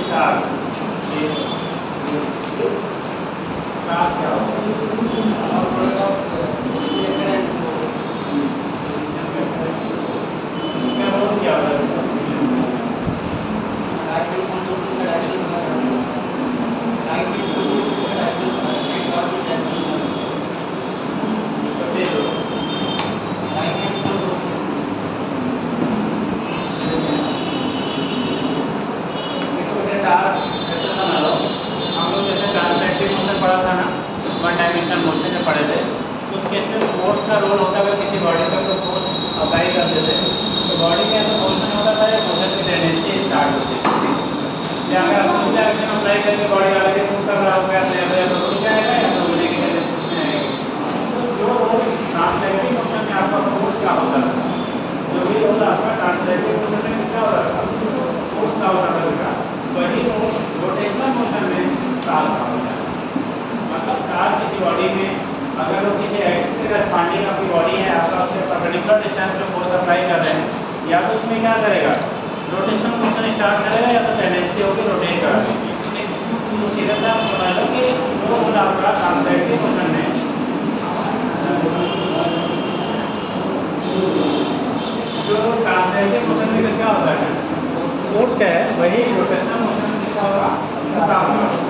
Star क्या पढ़ा था ना, वन डायमेंशनल मोशन में पढ़े थे, तो उसके इसमें फोर्स का रोल होता है। किसी बॉडी पर तो फोर्स अप्लाई करते थे, तो बॉडी के अंदर मोशन होता था या मोशन की टेंडेंसी स्टार्ट होती थी। या अगर आप दूसरा एक्शन अप्लाई करके बॉडी वाले के मूव कर रहा होगा या तो रुक जाएगा या तो होने की टेंडेंसी उसमें आएगी। तो जो रोल ट्रांसलेटिव मोशन में आपका फोर्स का होता था, जो भी रोल आपका ट्रांसलेटिव मोशन में किसका होता था, फोर्स का होता था, वही रोल रोटेशनल मोशन में टाल का होता है। मतलब टाल किसी बॉडी में अगर वो किसी एक्सिस के करस्पॉन्डिंग आपकी बॉडी है, आपका उसके परपेंडिकुलर डिस्टेंस पे फोर्स अप्लाई कर रहे हैं, या तो उसमें क्या करेगा, रोटेशनल मोशन स्टार्ट करेगा या तो टेंडेंसी होगी रोटेट करने की। तो सीधा सा आप समझ लो कि वो रोल आपका ट्रांसलेटिव मोशन में जो ट्रांसलेटिव मोशन में किसका होता है, फोर्स का है, वही रोटेशनल मोशन में किसका होगा, काम होगा।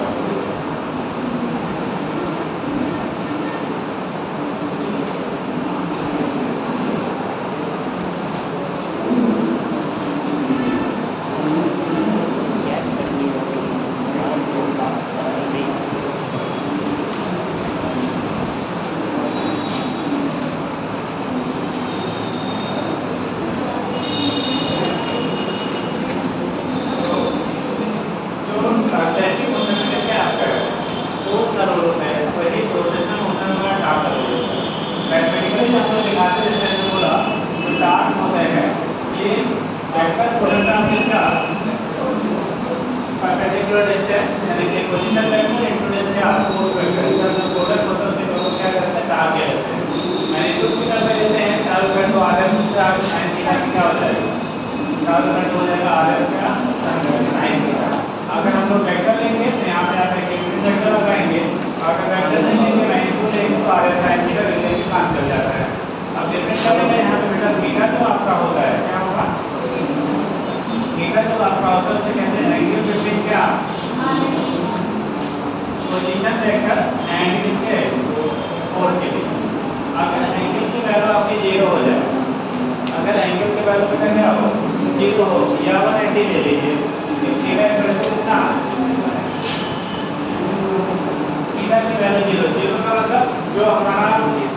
अगर हम लोग वेक्टर लेंगे तो यहाँ पे आप एक वेक्टर लगाएंगे, अगर वेक्टर नहीं लेंगे मैग्नीट्यूड लेंगे तो आर एस साइन थीटा लिखने के काम चल जाता है। अब डिफरेंस करेंगे यहाँ पे बेटा थीटा तो आपका होता है, क्या होगा, थीटा तो आपका होता है, उसे कहते हैं एंगल बिटवीन क्या, पोजीशन वेक्टर एंड इसके फोर्स के बीच। अगर एंगल की वैल्यू आपकी 0 हो जाए, अगर एंगल की वैल्यू बेटा क्या हो 0 हो या 180 ले लीजिए, थीटा कितना, थीटा की वैल्यू 0 का मतलब जो हमारा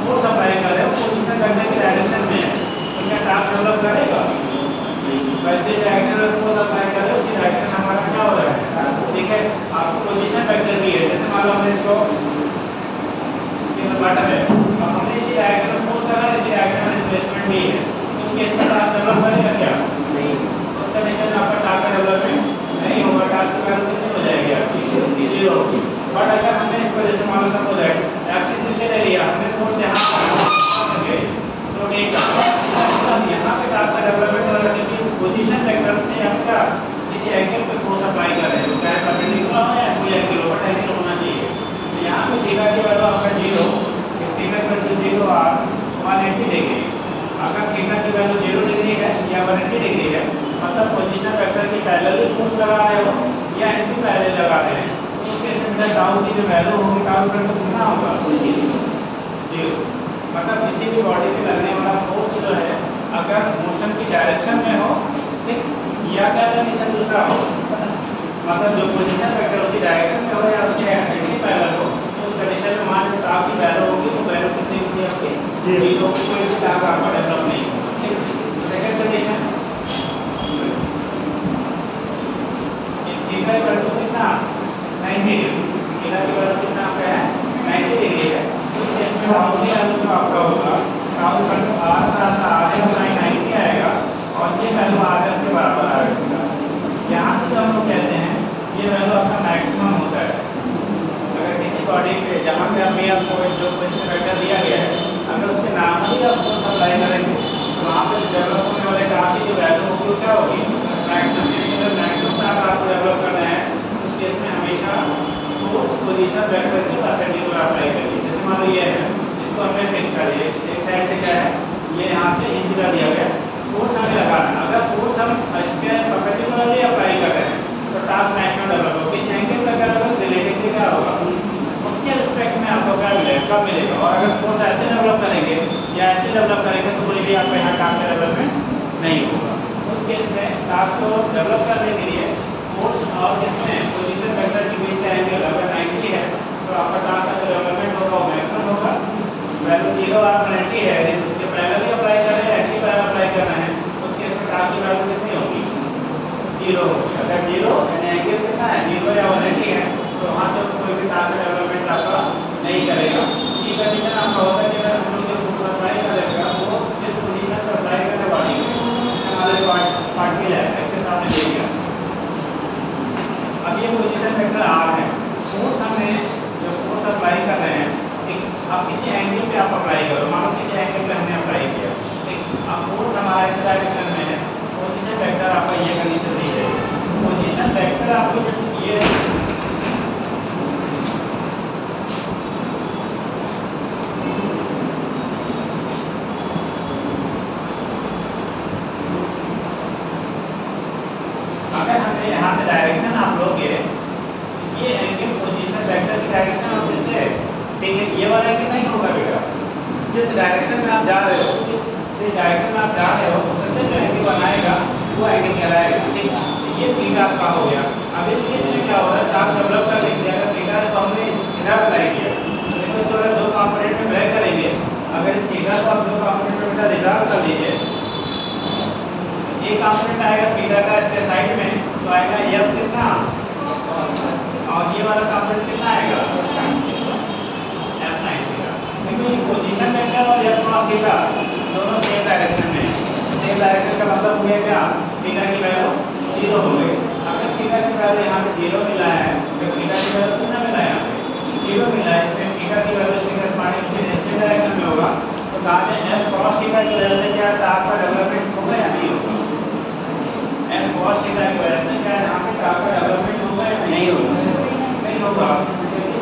फोर्स अप्लाई कर रहे हैं वो पोजीशन करने की डायरेक्शन में है, तो क्या टास्क डेवलप करेगा, वैसे डायरेक्शन में फोर्स अप्लाई कर रहे हैं उसी डायरेक्शन हमारा क्या हो रहा है। ठीक है, आपको पोजीशन वेक्टर भी है, जैसे मान लो हमने इसको ये बटन है, अब हमने इसी डायरेक्शन में फोर्स लगा, इसी डायरेक्शन में डिस्प्लेसमेंट भी है, तो उसके इसका टास्क डेवलप करेगा क्या, नहीं, उस कंडीशन में आपका टास्क डेवलपमेंट नहीं होगा, टास्क की वैल्यू कितनी हो जाएगी आपकी 0 होगी। बट अगर हमने इसको जैसे मान लो सपोज दैट एक्सिस से ले लिया, हमने फोर्स यहाँ पर रोटेट किया, यहाँ पे टास्क का डेवलपमेंट हो रहा है क्योंकि पोजीशन वेक्टर से हम क्या किसी एंगल पे फोर्स अप्लाई कर रहे हैं, चाहे परपेंडिकुलर हो या कोई एंगल हो, बट एंगल होना चाहिए। तो यहाँ पे थीटा की वैल्यू आपका 0, थीटा की वैल्यू 0 आप 180 डिग्री, अगर थीटा की वैल्यू 0 डिग्री है या 180 डिग्री है, मतलब पोजीशन वेक्टर की पैरेलल फोर्स लगा रहे हो या एंटी पैरेलल लगा रहे हैं, तो उसके अंदर टाउ की जो वैल्यू होगी, टाउ का तो कितना होगा 0। मतलब किसी भी बॉडी पे लगने वाला फोर्स जो है अगर मोशन की डायरेक्शन में हो, ठीक, या क्या कंडीशन दूसरा हो, मतलब जो पोजीशन वेक्टर उसी डायरेक्शन में हो या उसके एंटी पैरेलल हो, तो उस कंडीशन में मान लो टाउ की वैल्यू होगी, तो वैल्यू कितनी होगी आपकी 0, कोई भी टाउ आपका डेवलप नहीं होगा। ठीक, सेकंड कंडीशन थीटा की वैल्यू कितना 90 डिग्री, थीटा की वैल्यू कितना आपका है 90 डिग्री है, तो इसमें टाउ की वैल्यू जो आपका होगा टाउ का r का r sin 90 आएगा और ये वैल्यू r के बराबर आएगा। यहाँ से हम लोग कहते हैं ये वैल्यू आपका मैक्सिमम होता है। अगर किसी बॉडी पे जहाँ पे अभी आपको जो पोजीशन वेक्टर दिया गया है, अगर उसके नाम ही आप फोर्स अप्लाई करेंगे तो वहाँ पे डेवलप होने वाले काम की जो वैल्यू होगी वो क्या होगी, मैक्सिमम। मैक्सिमम आपको डेवलप करना है यहाँ से इंच का दिया गया, फोर्स हमें लगाना है। अगर फोर्स हम इसके परपेंडिकुलरली अप्लाई कर रहे हैं तो टास्क मैक्सिमम डेवलप होगा। किस एंगल पे अगर रिलेटिवली क्या होगा, उसके रिस्पेक्ट में आपको क्या मिलेगा, कब मिलेगा। और अगर फोर्स ऐसे डेवलप करेंगे या ऐसे डेवलप करेंगे तो कोई भी आपका यहाँ टास्क डेवलपमेंट नहीं होगा। उस केस में टास्क को डेवलप करने के लिए फोर्स और इसमें पोजीशन वेक्टर के बीच का एंगल अगर 90 है तो आपका टास्क का डेवलपमेंट होगा वो मैक्सिमम होगा। वैल्यू 0 और 90 है, इसके पैरेलली अप्लाई कर रहे हैं, एक्टिव पैरेलल अप्लाई कर रहे हैं, उस केस में टास्क की वैल्यू कितनी होगी, 0 होगी। अगर 0 यानी एंगल कितना है, 0 या 180 है, तो वहाँ से कोई भी टास्क डेवलपमेंट आपका नहीं करेगा। ये कंडीशन आपका होगा कि अगर हम लोग जो फोर्स अप्लाई करेगा वो जिस पोजीशन पर अप्लाई करने वाली है हमारे पार्ट के लिए इसके सामने दे दिया। अब ये पोजीशन वेक्टर R है, फोर्स हमें जो फोर्स अप्लाई कर रहे हैं, ठीक, अब किसी एंगल पे आप अप्लाई करो, मानो किसी एंगल पे हमने अप्लाई किया, ठीक, अब फोर्स हमारा इस डायरेक्शन में है, पोजीशन वेक्टर आपका ये कंडीशन दी है। पोजीशन वेक्टर आपको जैसे ये अगर हमने यहाँ से डायरेक्शन आप लोगे, ये एंगल पोजीशन वेक्टर की डायरेक्शन और जिससे, ठीक है, ये वाला एंगल नहीं होगा बेटा। जिस डायरेक्शन में आप जा रहे हो, जिस डायरेक्शन में आप जा रहे हो उससे जो एंगल बनाएगा वो एंगल कहलाएगा, ठीक। ये थीटा आपका हो गया। अब इस केस में क्या हो रहा है, आप डेवलप कर लेंगे। अगर थीटा को हमने इधर अप्लाई किया, देखो इस तरह दो कंपोनेंट में ब्रेक करेंगे। अगर इस थीटा को आप दो कंपोनेंट में रिजॉल्व कर लीजिए, एक कंपोनेंट आएगा थीटा का इसके साइड में, तो आएगा f कितना, और ये वाला कंपोनेंट कितना आएगा, f sin थीटा। देखो ये पोजीशन वेक्टर और f cos थीटा दोनों सेम डायरेक्शन में, सेम डायरेक्शन का मतलब हो गया क्या, थीटा की वैल्यू 0 हो गई। अगर थीटा की वैल्यू यहाँ पे 0 मिला है, तो थीटा की वैल्यू कितना मिला है, यहाँ पे 0 मिला है, इसमें थीटा की वैल्यू सेम डायरेक्शन में होगा। तो कहा जाए f cos थीटा की वजह से क्या आपका डेवलपमेंट होगा या नहीं होगा, f cos थीटा की वजह से क्या यहाँ पे टास्क का डेवलपमेंट होगा या नहीं होगा, नहीं होगा।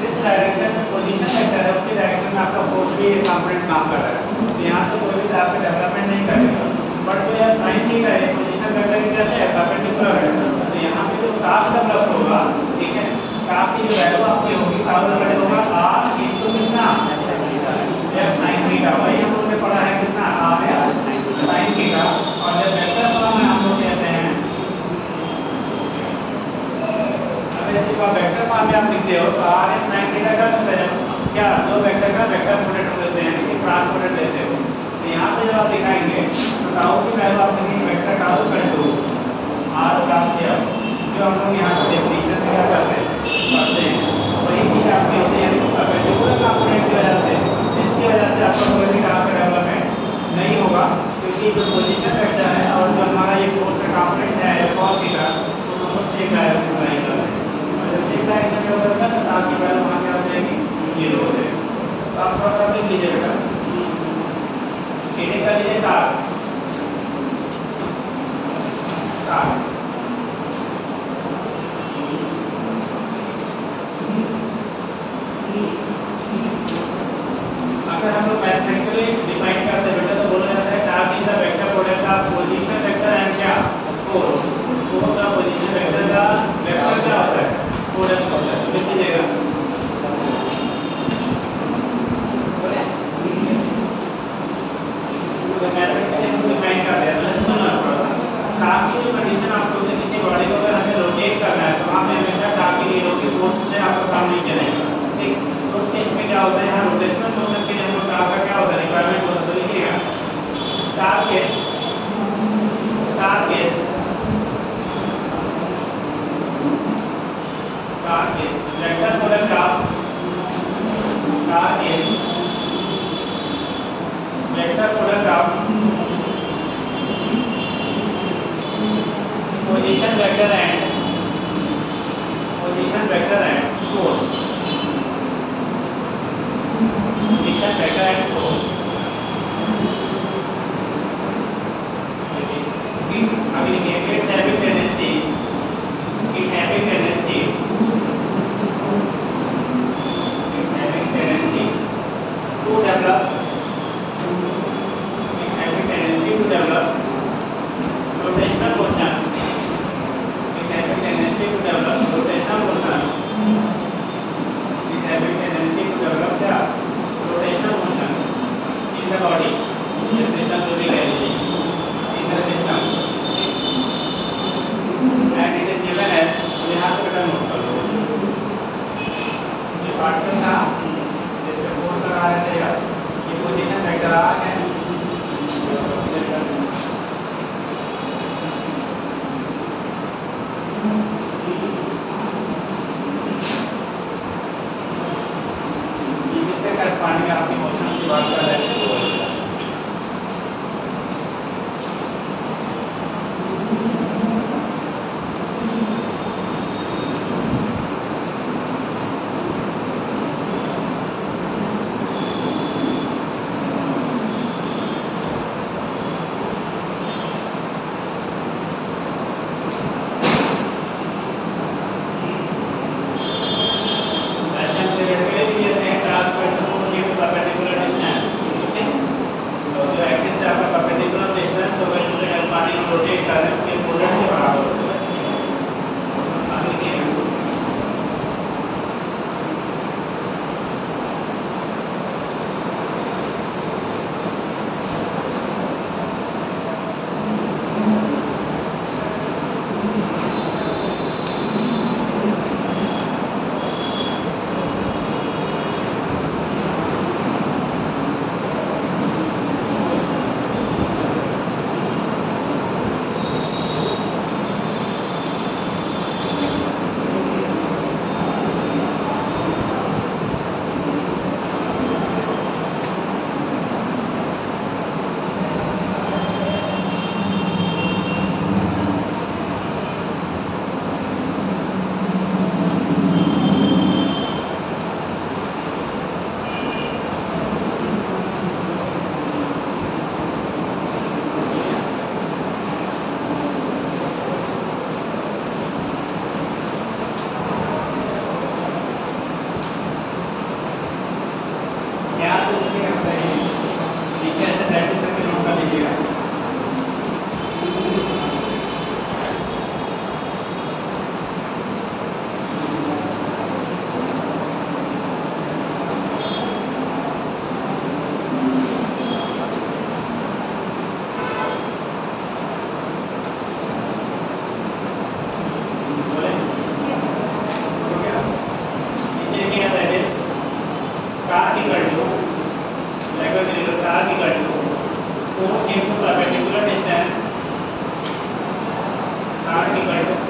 इस डायरेक्शन में पोजीशन वेक्टर है, उसी डायरेक्शन में आपका फोर्स भी एक कंपोनेंट काम कर रहा है, तो यहाँ से कोई भी टास्क का डेवलपमेंट नहीं करेगा। बट जो यह sin थीटा है पोजीशन वेक्टर की कैसे है, परपेंडिकुलर है, तो यहाँ पे जो टास्क डेवलप होगा, ठीक है, टास्क की जो वैल्यू आपकी होगी टास्क होगा r इनटू कितना f sin थीटा। वही हम लोग ने पढ़ा है कितना r है sin थीटा। और जब वेक्टर फॉर्म में हम लोग कहते हैं, इसी को वेक्टर फॉर्म में आप लिखते हो तो r है sin थीटा का क्या, दो वेक्टर का वेक्टर प्रोडक्ट लेते हैं, कि क्रॉस प्रोडक्ट लेते हो। तो यहाँ पे जब आप दिखाएंगे तो टाउ की वैल्यू आप लिखेंगे vector tau equal to r cross f, जो हम लोग यहाँ पे डेफिनेशन में क्या करते हैं, वही चीज आपकी होती है परपेंडिकुलर कंपोनेंट की वजह से। इसकी वजह से आपका कोई भी टास्क का डेवलपमेंट नहीं होगा, क्योंकि जो पोजीशन वेक्टर है और जो हमारा ये फोर्स का कंपोनेंट है cos थीटा, तो दोनों सेम डायरेक्शन में अप्लाई कर रहे हैं। जब डायरेक्शन में होगा तो टास्क की वैल्यू वहाँ क्या हो जाएगी, 0 हो जाएगी। तो आप थोड़ा सा लिख लीजिए बेटा, सीधे कर लीजिए टास्क अगर हम लोग मैथमेटिकली डिफाइन करते हैं बेटा तो बोला जाता है task is the vector product of position vector and क्या फोर्स। फोर्स का पोजीशन वेक्टर का वेक्टर क्या होता है, प्रोडक्ट होता है। लिख लीजिएगा, मैथमेटिकली हम डिफाइन कर रहे हैं तो सुनना पड़ेगा। टास्क की जो कंडीशन आप लोग किसी बॉडी को अगर हमें रोटेट करना है तो हमें हमेशा टास्क की नीड होगी, फोर्स से आपका काम नहीं चलेगा, ठीक। तो उस केस में क्या होता है, यहाँ रोटेशनल मोशन के लिए हम लोग टास्क का क्या होता है, रिक्वायरमेंट होता है। तो लिखिएगा task case vector product of vector product of position vector and force, position vector and force. अभी it's having tendency to develop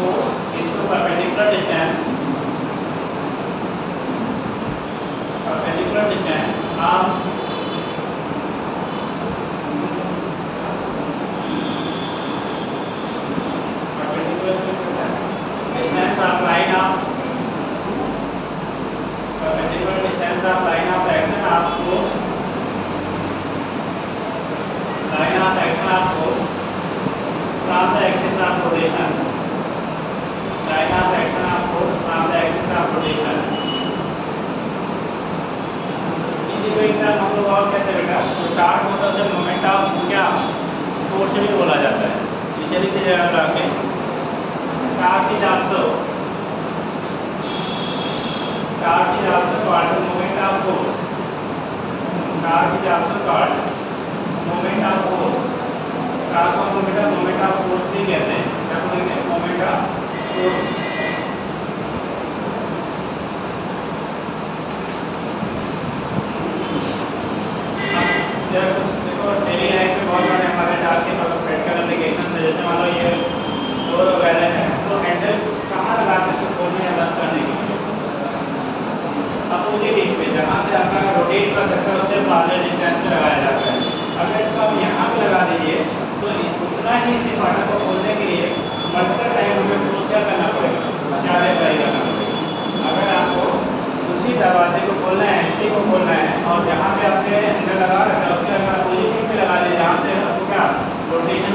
force into perpendicular distance of perpendicular distance of line of action of force from the axis of rotation इसी को एक तरह हम लोग और कहते हैं बेटा तो स्टार्ट होता है मोमेंट ऑफ क्या फोर्स भी बोला जाता है। नीचे लिखते जाएगा आगे start is also called moment of force start को मोमेंट ऑफ फोर्स भी कहते हैं। क्या बोलेंगे मोमेंट ऑफ फोर्स। देखो डेली लाइफ में बहुत सारे हमारे डाल के प्रैक्टिकल एप्लीकेशन है, जैसे मान लो ये डोर वगैरह है तो हैंडल कहाँ लगाते हैं खोलने या बंद करने के लिए अपोजिट इंच पे जहाँ से आपका रोटेट कर सकते हो उससे फार्दर डिस्टेंस पे लगाया जाता है। अगर इसको आप यहाँ पे लगा दीजिए तो उतना ही इसी फाटक को खोलने के लिए मल्टीपल टाइम हमें फोर्स क्या करना पड़ेगा, ज़्यादा अप्लाई करना पड़ेगा। अगर आपको उसी दरवाजे को खोलना है, इसी को खोलना है और जहाँ पे आपने हैंडल लगा रखा है उसके अगर अपोजिट इंच पे लगा दीजिए जहाँ से आपको क्या रोटेशन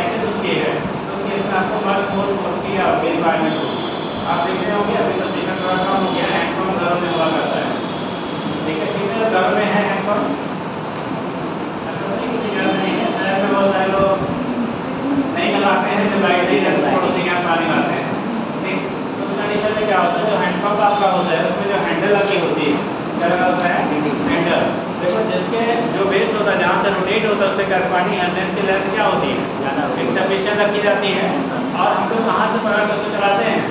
एक्सेस उसकी है तो उसके इसमें आपको मस्ट फोर्स की रिक्वायरमेंट होगी। आप देख रहे होंगे अभी तो सेकंड वाला काम हो गया, हैंड पंप घर में हुआ करता है। ठीक है, कितने घर में है हैंड पंप? ऐसा नहीं किसी घर में नहीं है, शहर में बहुत सारे लोग नहीं लगाते हैं, जो लाइट नहीं लगता है पड़ोसी गैस पानी लाते हैं। ठीक, तो उस कंडीशन में क्या होता है जो हैंड पंप आपका होता है उसमें जो हैंडल लगी होती है क्या लगा होता है हैंडल। देखो जिसके जो बेस होता है जहाँ से रोटेट होता है उससे करपानी हैंडल की लेंथ क्या होती है एक सफिशिएंट रखी जाती है। और हम लोग कहाँ से पकड़ कर चलाते हैं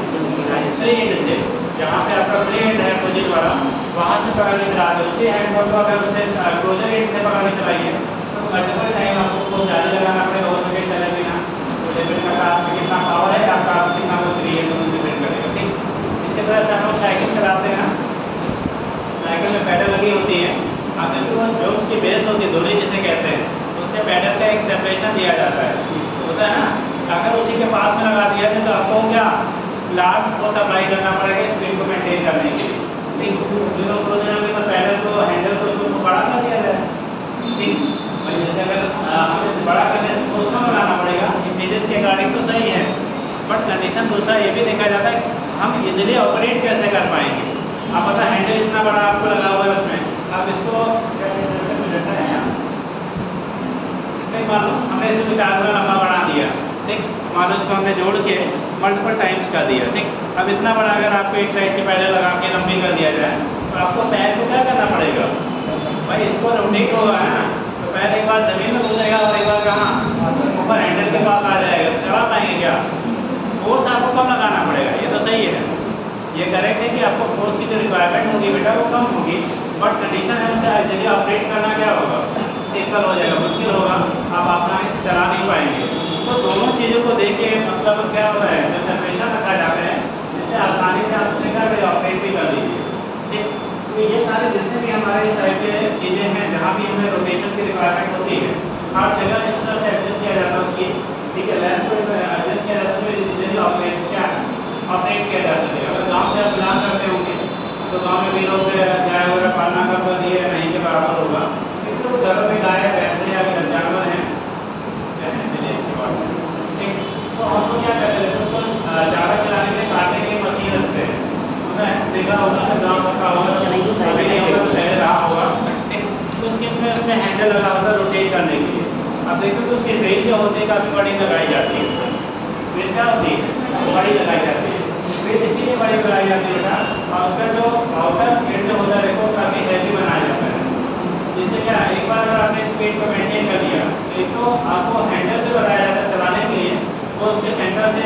फ्री एंड से, जहाँ पे आपका फ्री एंड है अपोजिट वाला वहाँ से पकड़ के चलाते हैं। उसी हैंड पंप को अगर उससे क्लोजर एंड से पकड़ के चलाइए तो मल्टीपल टाइम आपको बहुत ज़्यादा लगाना पड़ेगा और रोटेट चले बिना। तो डिपेंड करता है आपका कितना पावर है, आपका कितना वो फ्री है दोनों डिपेंड करेगा। ठीक, इसी तरह से हम लोग साइकिल चलाते हैं, साइकिल में पैडल लगी होती है। आप देखो जो उसकी बेस होती है धुरी जिसे कहते हैं उससे पैडल का एक सेपरेशन दिया जाता है होता है ना। अगर उसी के पास में लगा दिया जाए तो आपको क्या लार्ज फोर्स अप्लाई करना पड़ेगा स्पीड को मेंटेन करने के लिए। ठीक, जो लोग सोच रहे होंगे तो पैडल को हैंडल को उसको बड़ा कर दिया जाए। ठीक, जैसे अगर हमें बड़ा करने से फोर्स कम लगाना पड़ेगा फिजिक्स के अकॉर्डिंग तो सही है, बट कंडीशन दूसरा ये भी देखा जाता है हम इजीली ऑपरेट कैसे कर पाएंगे। आप पता हैंडल इतना बड़ा आपको लगा हुआ है उसमें आप इसको नहीं मान लो हमने इसे 4 गुना लंबा बढ़ा दिया। ठीक, मान लो इसको हमने जोड़ के मल्टीपल टाइम्स कर दिया। ठीक, अब इतना बड़ा अगर आपको एक साइड की पैडल लगा के लंबी कर दिया जाए तो आपको पैर को क्या करना पड़ेगा भाई इसको रोटेट होगा है ना, तो पैर एक बार जमीन में घुसेगा और एक बार कहाँ ऊपर हैंडल के पास आ जाएगा। चला पाएंगे क्या? फोर्स आपको कम लगाना पड़ेगा, ये तो सही है, ये करेक्ट है कि आपको फोर्स की जो रिक्वायरमेंट होगी बेटा वो कम होगी, बट कंडीशन है उसे जल्दी ऑपरेट करना क्या होगा डिफिकल्ट हो जाएगा, मुश्किल होगा, आप आसानी से चला नहीं पाएंगे। तो दोनों चीज़ों को देख के मतलब क्या होता है जो सेपरेशन रखा जाता है जिससे आसानी से आप उसे क्या करें ऑपरेट भी कर लीजिए। ठीक, तो ये सारे जितने भी हमारे इस टाइप के चीज़ें हैं जहाँ भी हमें रोटेशन की रिक्वायरमेंट होती है हर जगह इस तरह से एडजस्ट किया जाता है उसकी। ठीक है, लेंथ को एडजस्ट किया जाता है इजीली ऑपरेट क्या ऑपरेट किया जा सके। अगर गाँव से आप बिलोंग करते होंगे तो गाँव में भी लोग गाय वगैरह पालना कर दिए नहीं के बराबर होगा। तो घरों में गाय भैंस या जानवर हैं चलिए अच्छी बात है। ठीक, तो हम लोग क्या करते हैं उसको चारा चलाने के लिए काटने की मशीन रखते हैं, देखा होगा गाँव का होगा अभी नहीं होगा तो पहले रहा होगा। ठीक, तो उसके उसमें हैंडल लगा होता है रोटेट करने के लिए। अब देखो तो उसकी वेल जो होती है काफ़ी बड़ी लगाई जाती है, वेल क्या होती है बड़ी लगाई जाती है। वेल इसीलिए बड़ी लगाई जाती है बेटा और उसका जो आउटर एंड जो होता है देखो काफ़ी हैवी बनाया जाता है। जिससे क्या एक बार अगर आपने स्पीड को मेंटेन कर लिया तो एक तो आपको हैंडल जो लगाया जाता है चलाने के लिए वो उसके सेंटर से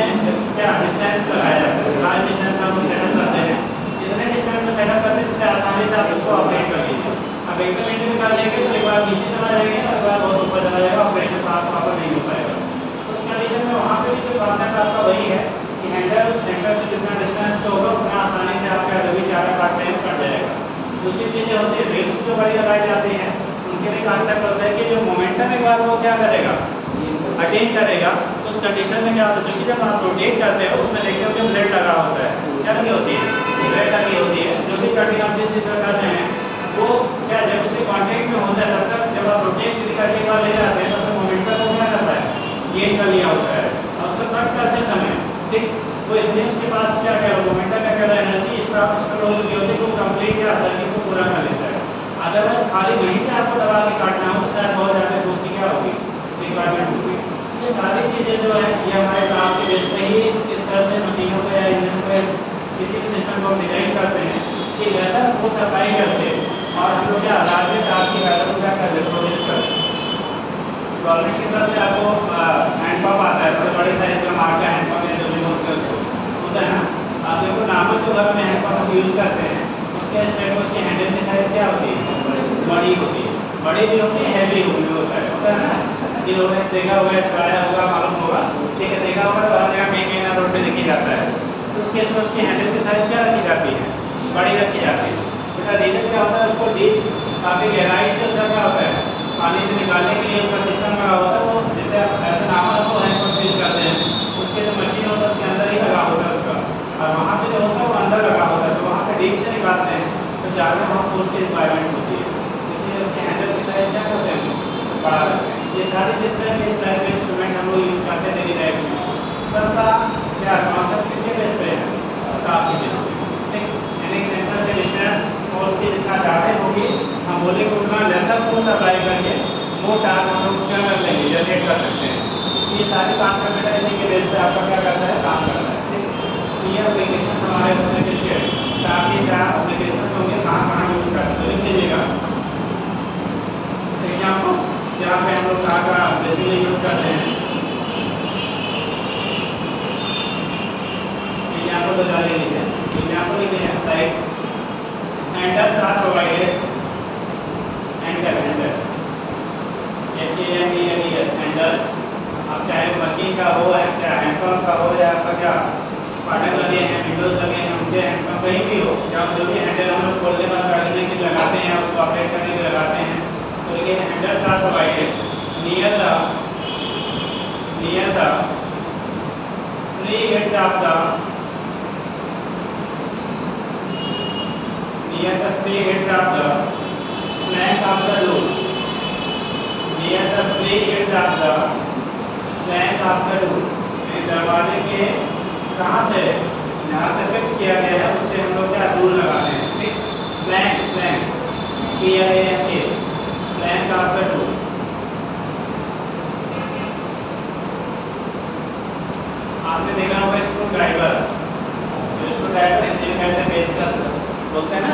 क्या डिस्टेंस लगाया जाता है, लार्ज डिस्टेंस में हम लोग सेटअप करते हैं। जितने डिस्टेंस में सेटअप करते हैं जिससे आसानी से आप उसको ऑपरेट कर लीजिए। अब एक मिनट में कर लेंगे तो एक बार नीचे चला जाएंगे और एक बार बहुत ऊपर चला जाएगा, ऑपरेशन प्रॉपर नहीं हो पाएगा। तो उस कंडीशन में वहाँ पे भी जो कॉन्सेप्ट आपका वही है कि कि हैंडल सेंटर से जितना डिस्टेंस पे होगा उतना आसानी से आपका जो भी चारा काटने में कट जाएगा। दूसरी चीज़ें होती है व्हील्स जो बड़ी लगाई जाती हैं उनके लिए कॉन्सेप्ट होता है कि जो मोमेंटम एक बार वो क्या करेगा, अटेन करेगा। तो उस कंडीशन में क्या होता है कि जब आप रोटेट करते हो उसमें देखते हो कि ब्लेड लगा होता है, क्या लगी होती है, ब्लेड लगी होती है। जो भी कटिंग आप जिस चीज़ कर रहे हैं वो क्या जब उसके कॉन्टेक्ट में होता है तब तक जब आप रोटेट करके एक बार ले जाते हैं तब तक मोमेंटम को क्या करता है, गेन कर लिया होता है। और उसको कट करते समय ठीक वो इतने उसके पास क्या कह रहा है मोमेंटम क्या कह रहा है एनर्जी स्टॉक हो चुकी होती है वो कंप्लीट या सर्किट को पूरा कर लेता है। अदरवाइज खाली वहीं से आपको दबा के काटना हो तो शायद बहुत ज़्यादा उसकी क्या होगी, रिक्वायरमेंट होगी। ये सारी चीज़ें जो है ये हमारे काम के बेस पे ही इस तरह से मशीनों पे या इंजन पे किसी भी सिस्टम को डिजाइन करते हैं कि वैसा वो सप्लाई करते और हम लोग क्या टारगेट आपकी वैल्यू को क्या करते हैं प्रोड्यूस करते हैं। गवर्नमेंट की तरफ से आपको हैंडपम्प आता है, बड़े बड़े साइज का मार्क का हैंडपम्प है जो रिमोट कर होता है ना। आप देखो नॉर्मल जो घर में हैंडपम्प हम यूज़ करते हैं उसके स्टेट में उसकी हैंडल की साइज क्या होती है, बड़ी होती है, बड़ी भी होती है, हैवी होता है ना। जिन लोगों ने देखा हुआ है, ट्राया होगा, मालूम होगा, ठीक है, देखा होगा तो हर जगह कहीं ना रोड पे देखी जाता है। तो उसके इसमें उसकी हैंडल की साइज क्या रखी जाती है, बड़ी रखी जाती है। उसका रीजन क्या होता है, उसको डीप काफ़ी गहराई से उसका क्या होता है पानी से निकालने के लिए उसका सिस्टम लगा होता है। वो जैसे आप ऐसे नॉर्मल को हैंडपम्प यूज करते हैं उसके जो मशीन होता है उसके अंदर ही लगा होता है उसका, और वहाँ पे जो होता है वो अंदर लगा होता है। तो वहाँ पे डीप से निकालते हैं तो ज़्यादा वहाँ फोर्स की रिक्वायरमेंट होती है, इसलिए उसके हैंडल की साइज क्या करते हैं, बड़ा रखते हैं। ये सारे जितने भी इस टाइप के इंस्ट्रूमेंट हम लोग यूज़ करते हैं डेली लाइफ में सबका क्या कॉन्सेप्ट किसके बेस पे है, ताप के बेस पे। ठीक, यानी सेंटर से डिस्टेंस फोर्स की जितना ज़्यादा होगी हम बोले कि उतना लेसर फोर्स अप्लाई करके वो टास्क हम लोग क्या कर लेंगे, जनरेट कर सकते हैं। ये सारी कॉन्सेप्ट इसी के बेस पे आपका क्या करता है, काम करता है। ठीक, ये एप्लीकेशन हमारे होने के लिए काफ़ी ज़्यादा एप्लीकेशन होंगे, कहाँ कहाँ यूज़ करते हैं तो लिख लीजिएगा। एग्जाम्पल्स जहाँ पे हम लोग कहाँ कहाँ बेसिकली यूज़ करते हैं, एग्जाम्पल बता लीजिए। एग्जाम्पल लिखे हैं like handles are provided, handle HANDLES handles. अब चाहे मशीन का हो या क्या हैंडपम्प का हो या आपका क्या फाटक लगे हैं, विंडोज लगे हैं, उनके हैंडपम्प कहीं भी हो, या जो भी हैंडल हम लोग खोलने में करने के लिए लगाते हैं उसको ऑपरेट करने के लिए लगाते हैं। तो लेकिन handles are provided near the 3 heads of the flank of the door, near the 3 heads of the flank of the door। दरवाजे के कहाँ से जहाँ से फिक्स किया गया है उससे हम लोग क्या दूर लगाते हैं। ठीक, flank flank of the door. आपने देखा होगा स्क्रू ड्राइवर, इंजन कहते हैं पेचकस बोलते हैं ना,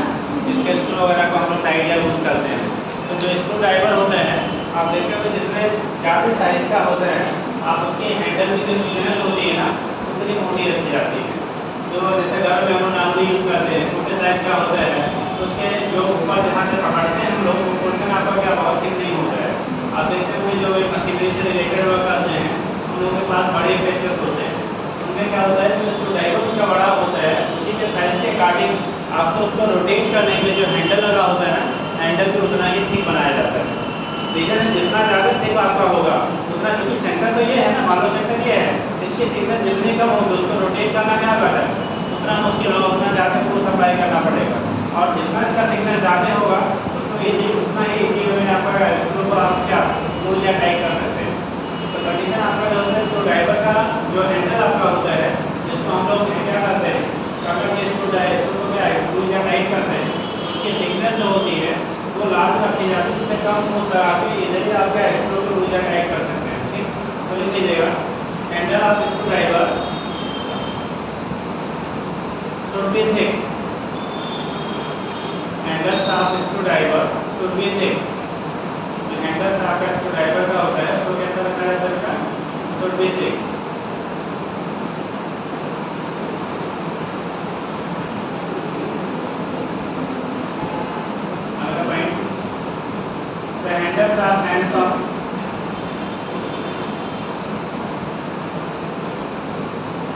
इसके स्क्रू वगैरह को हम लोग टाइट या लूज करते हैं। तो जो स्क्रू ड्राइवर होते हैं आप देखते हो जितने ज़्यादा साइज का होता है आप उसकी हैंडल की जो थिकनेस होती है ना उतनी मोटी रखी जाती है। तो जैसे घर में हम लोग नॉर्मली यूज़ करते हैं छोटे साइज का होता है तो उसके जो ऊपर जहाँ से पकड़ते हैं हम लोग वो पोर्शन आपका क्या बहुत थिक नहीं होता है। आप देखते हुए जो मशीनरी से रिलेटेड वर्क करते हैं उन लोगों के पास बड़े पेचकस होते हैं, उनमें क्या होता है जो स्क्रू ड्राइवर उनका बड़ा होता है उसी के साइज के अकॉर्डिंग आपको उसको रोटेट करने के लिए जो हैंडल लगा होता है ना हैंडल भी उतना ही थिक बनाया जाता है। रीजन जितना ज़्यादा थिक आपका होगा उतना, क्योंकि सेंटर तो ये है ना, मान लो सेंटर ये है, इसकी थिकनेस जितनी कम होगी उसको रोटेट करना क्या पड़ता है उतना मुश्किल होगा, उतना ज़्यादा फोर्स अप्लाई करना पड़ेगा। और जितना इसका थिकनेस ज़्यादा होगा उसको ईजी उतना ही ईजी में आपका स्क्रू को आप क्या लूज या टाइट कर सकते हैं। तो कंडीशन आपका जो होता है स्क्रू ड्राइवर का जो हैंडल आपका होता है जिसको हम लोग क्या करते हैं पकड़ के स्क्रू को क्या लूज या टाइट करते हैं, उसकी थिकनेस जो होती है वो लार्ज रखी जाती है, जिससे कम फोर्स लगा के इधर ही आपका स्क्रू को लूज या टाइट कर सकते हैं। ठीक, तो लिख लीजिएगा handle of screw driver should be thick, handles of screwdriver should be thick। जो हैंडल्स आपका स्क्रू ड्राइवर का होता है उसको कैसा रखा जाता है इसका, should be thick। अगला point, the handles of hands of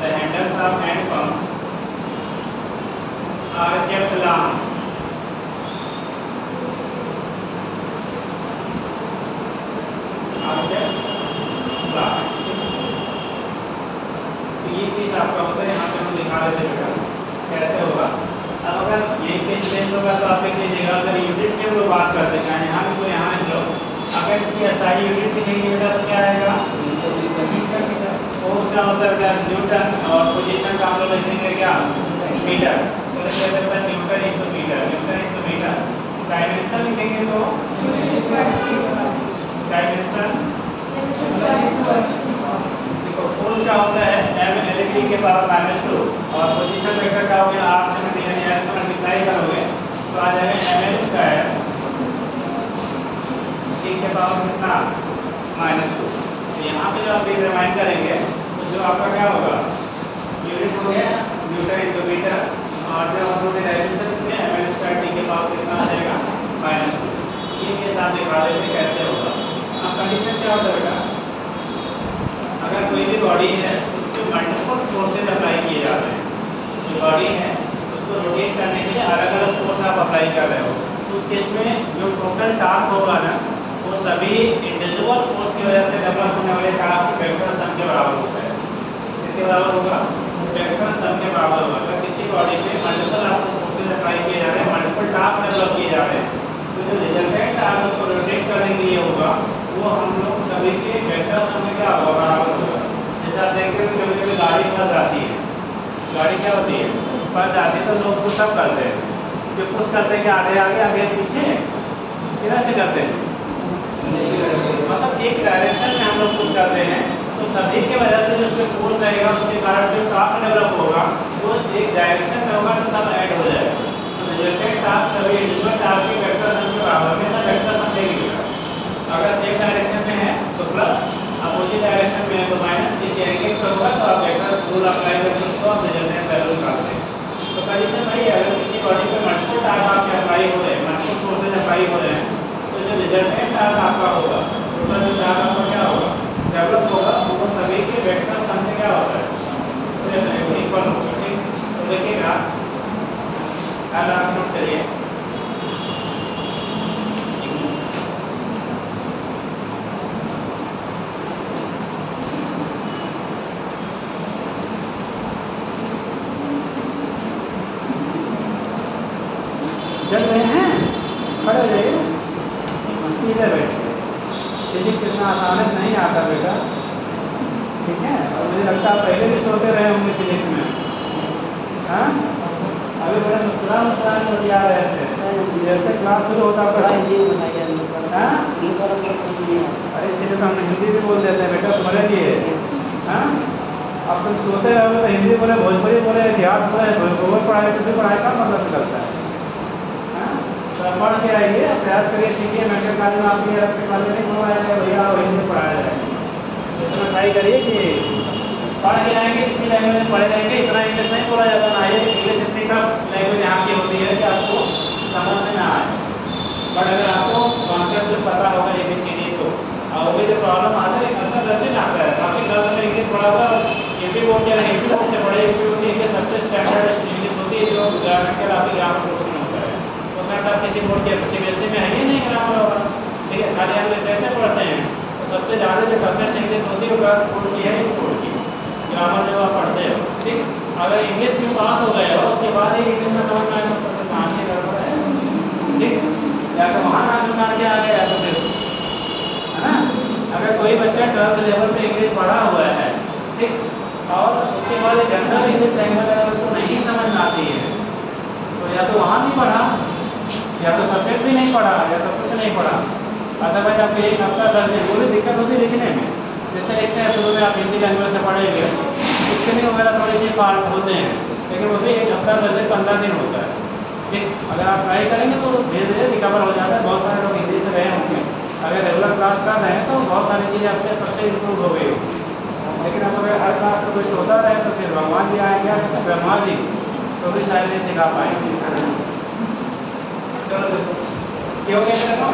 the handles sum and pump are kept long. तो ये केस आपका होता है, यहाँ पे हम दिखा देते हैं बेटा कैसे होगा। अब अगर ये केस चेंज होगा तो आप देख लीजिएगा, अगर यूनिट की हम लोग बात करते हैं यहाँ भी तो यहाँ लिख लो, अगर इसकी एसआई यूनिट लिखेंगे बेटा तो क्या आएगा, फोर्स का मतलब क्या न्यूटन, और पोजीशन का हम लोग लिखेंगे क्या मीटर, तो newton into metre, newton into metre. Dimension लिखेंगे तो डायमेंशन देखो, फोर्स का होता है m/L/T के पावर -2 और पोजीशन वेक्टर का हो गया r से मल्टीप्लाई करोगे तो आ जाएगा ml स्क्वायर t के पावर कितना -2। तो यहाँ पे जब आप रिमाइंड करेंगे तो जो आपका क्या होगा, यूनिट हो गया न्यूटन इंटू मीटर, और जब आप लोग डायमेंशन में ml स्क्वायर t के पावर कितना आ जाएगा -2। ये के साथ दिखा देते कैसे होगा। अब कंडीशन क्या होता है बेटा, अगर कोई भी बॉडी है उसके मल्टीपल फोर्सेज अप्लाई किए जा रहे हैं, जो बॉडी है उसको रोटेट करने के लिए अलग अलग फोर्स आप अप्लाई कर रहे हो, तो उस केस में जो टोटल टार्क होगा ना वो सभी इंडिविजुअल फोर्स की वजह से डेवलप होने वाले टार्क वेक्टर सम के बराबर होता है। इसके बराबर होगा वेक्टर सम के बराबर होगा। अगर किसी बॉडी पे मल्टीपल आपको फोर्सेज अप्लाई किए जा रहे हैं, मल्टीपल टार्क डेवलप किए जा रहे हैं, तो जो रिजल्टेंट टार्क उसको रोटेट करने के लिए होगा वो हम लोग सभी के वेक्टर सम में क्या होगा बराबर होगा। जैसे आप देखते हैं कभी कभी गाड़ी फंस जाती है, गाड़ी क्या होती है फंस जाती है, तो लोग पुशअप करते हैं, जो पुश करते हैं कि आधे आगे आगे पीछे किधर से करते हैं, मतलब एक डायरेक्शन में हम लोग पुश करते हैं, तो सभी के वजह से जो उसमें फोर्स रहेगा उसके कारण जो टार्क डेवलप होगा वो एक डायरेक्शन में होगा तो सब ऐड हो जाएगा। तो रिजल्टेंट टार्क सभी इंडिविजुअल टार्क के वेक्टर सम के बराबर में सब वेक्टर सम देगी। अगर सेम डायरेक्शन में है तो प्लस, अपोजिट डायरेक्शन में है तो माइनस, किसी एंगल पर होगा तो आप वेक्टर रूल अप्लाई करके उसको आप रिजल्टेंट वैल्यू निकालते हैं। तो कंडीशन वही है, अगर किसी बॉडी पे मल्टीपल टार्क आपके अप्लाई हो रहे हैं, मल्टीपल फोर्सेज अप्लाई हो रहे हैं, तो जो रिजल्टेंट टार्क आपका होगा टोटल जो टार्क आपका क्या होगा डेवलप होगा वो सभी के वेक्टर सम में क्या होता है इक्वल होगा। ठीक, तो देखिएगा आज आप नोट करिए, चल रहे हैं खड़े रहिए सीधे बैठे। फिजिक्स इतना आसान नहीं आता बेटा, ठीक है, और मुझे लगता है पहले भी सोते रहे होंगे फिजिक्स में, हाँ अभी बड़ा मुस्कुरान बतिया रहे थे, जैसे क्लास शुरू होता पढ़ा ये बताइए, हाँ अरे इसलिए तो हम हिंदी भी बोल देते हैं बेटा तुम्हारे लिए, हाँ अब तुम सोते रहोगे तो हिंदी बोले, भोजपुरी बोले, इतिहास बोले, गोबर पढ़ाई कुछ पढ़ाई का मतलब निकलता है। तो पढ़ के आइए, प्रयास करिए, सीखिए, मेडिकल कॉलेज में आपकी अलग से कॉलेज नहीं पढ़ाया जाए भैया, वहीं से पढ़ाया जाएगा। इसमें ट्राई करिए कि पढ़ के आएंगे, किसी लैंग्वेज में पढ़े जाएंगे, इतना इंग्लिश नहीं बोला जाता ना, ये इंग्लिश इतनी टफ लैंग्वेज यहाँ की होती है कि आपको समझ में ना आए, बट अगर आपको कॉन्सेप्ट पता होगा ABCD तो, और वो भी जो प्रॉब्लम आता है अंदर गलती में आता है, काफ़ी गलत में इंग्लिश पढ़ा हुआ यूपी बोर्ड या यूपी बोर्ड से पढ़े, यूपी बोर्ड की इंग्लिश सबसे स्टैंडर्ड इंग्लिश होती है जो ग्रामेटिकल आपकी ग्रामर पोर्शन होता है, तो मैं तब किसी बोर्ड के CBSE में है ही नहीं ग्रामर वाला, ठीक है, खाली हम कैसे पढ़ते हैं, तो सबसे ज़्यादा जो टफेस्ट इंग्लिश होती है वो बोर्ड की है, बोर्ड की ग्रामर जो आप पढ़ते हो, ठीक, अगर इंग्लिश में पास हो गए हो उसके बाद ही इंग्लिश में समझ में आए तो कहानी गड़बड़ है, ठीक, या तो वहाँ ना सुना के आ गया तो फिर है ना। अगर कोई बच्चा 12th लेवल पे इंग्लिश पढ़ा हुआ है, ठीक, और उसके बाद जनरल इंग्लिश लैंग्वेज अगर उसको नहीं समझ में आती है तो या तो वहाँ नहीं पढ़ा, या तो सब्जेक्ट भी नहीं पढ़ा, या तो कुछ नहीं पढ़ा, अदरवाइज आपको एक हफ्ता 10 दिन पूरी दिक्कत होती है लिखने में। जैसे लिखते हैं शुरू में आप हिंदी लैंग्वेज से पढ़ेंगे, स्पेलिंग वगैरह थोड़ी सी पार्ट होते हैं, लेकिन वो भी एक हफ्ता 10 दिन 15 दिन होता है, ठीक, अगर आप ट्राई करेंगे तो धीरे धीरे रिकवर हो जाता है। बहुत सारे लोग हिंदी से रहे होंगे, अगर रेगुलर क्लास कर रहे हैं तो बहुत सारी चीज़ें आपसे सबसे इम्प्रूव हो गई होगी, लेकिन अब अगर हर क्लास में कुछ होता रहे तो फिर भगवान जी आएंगे तो ब्रह्मा जी तो भी शायद नहीं सिखा पाएंगे। चलो देखो क्यों गया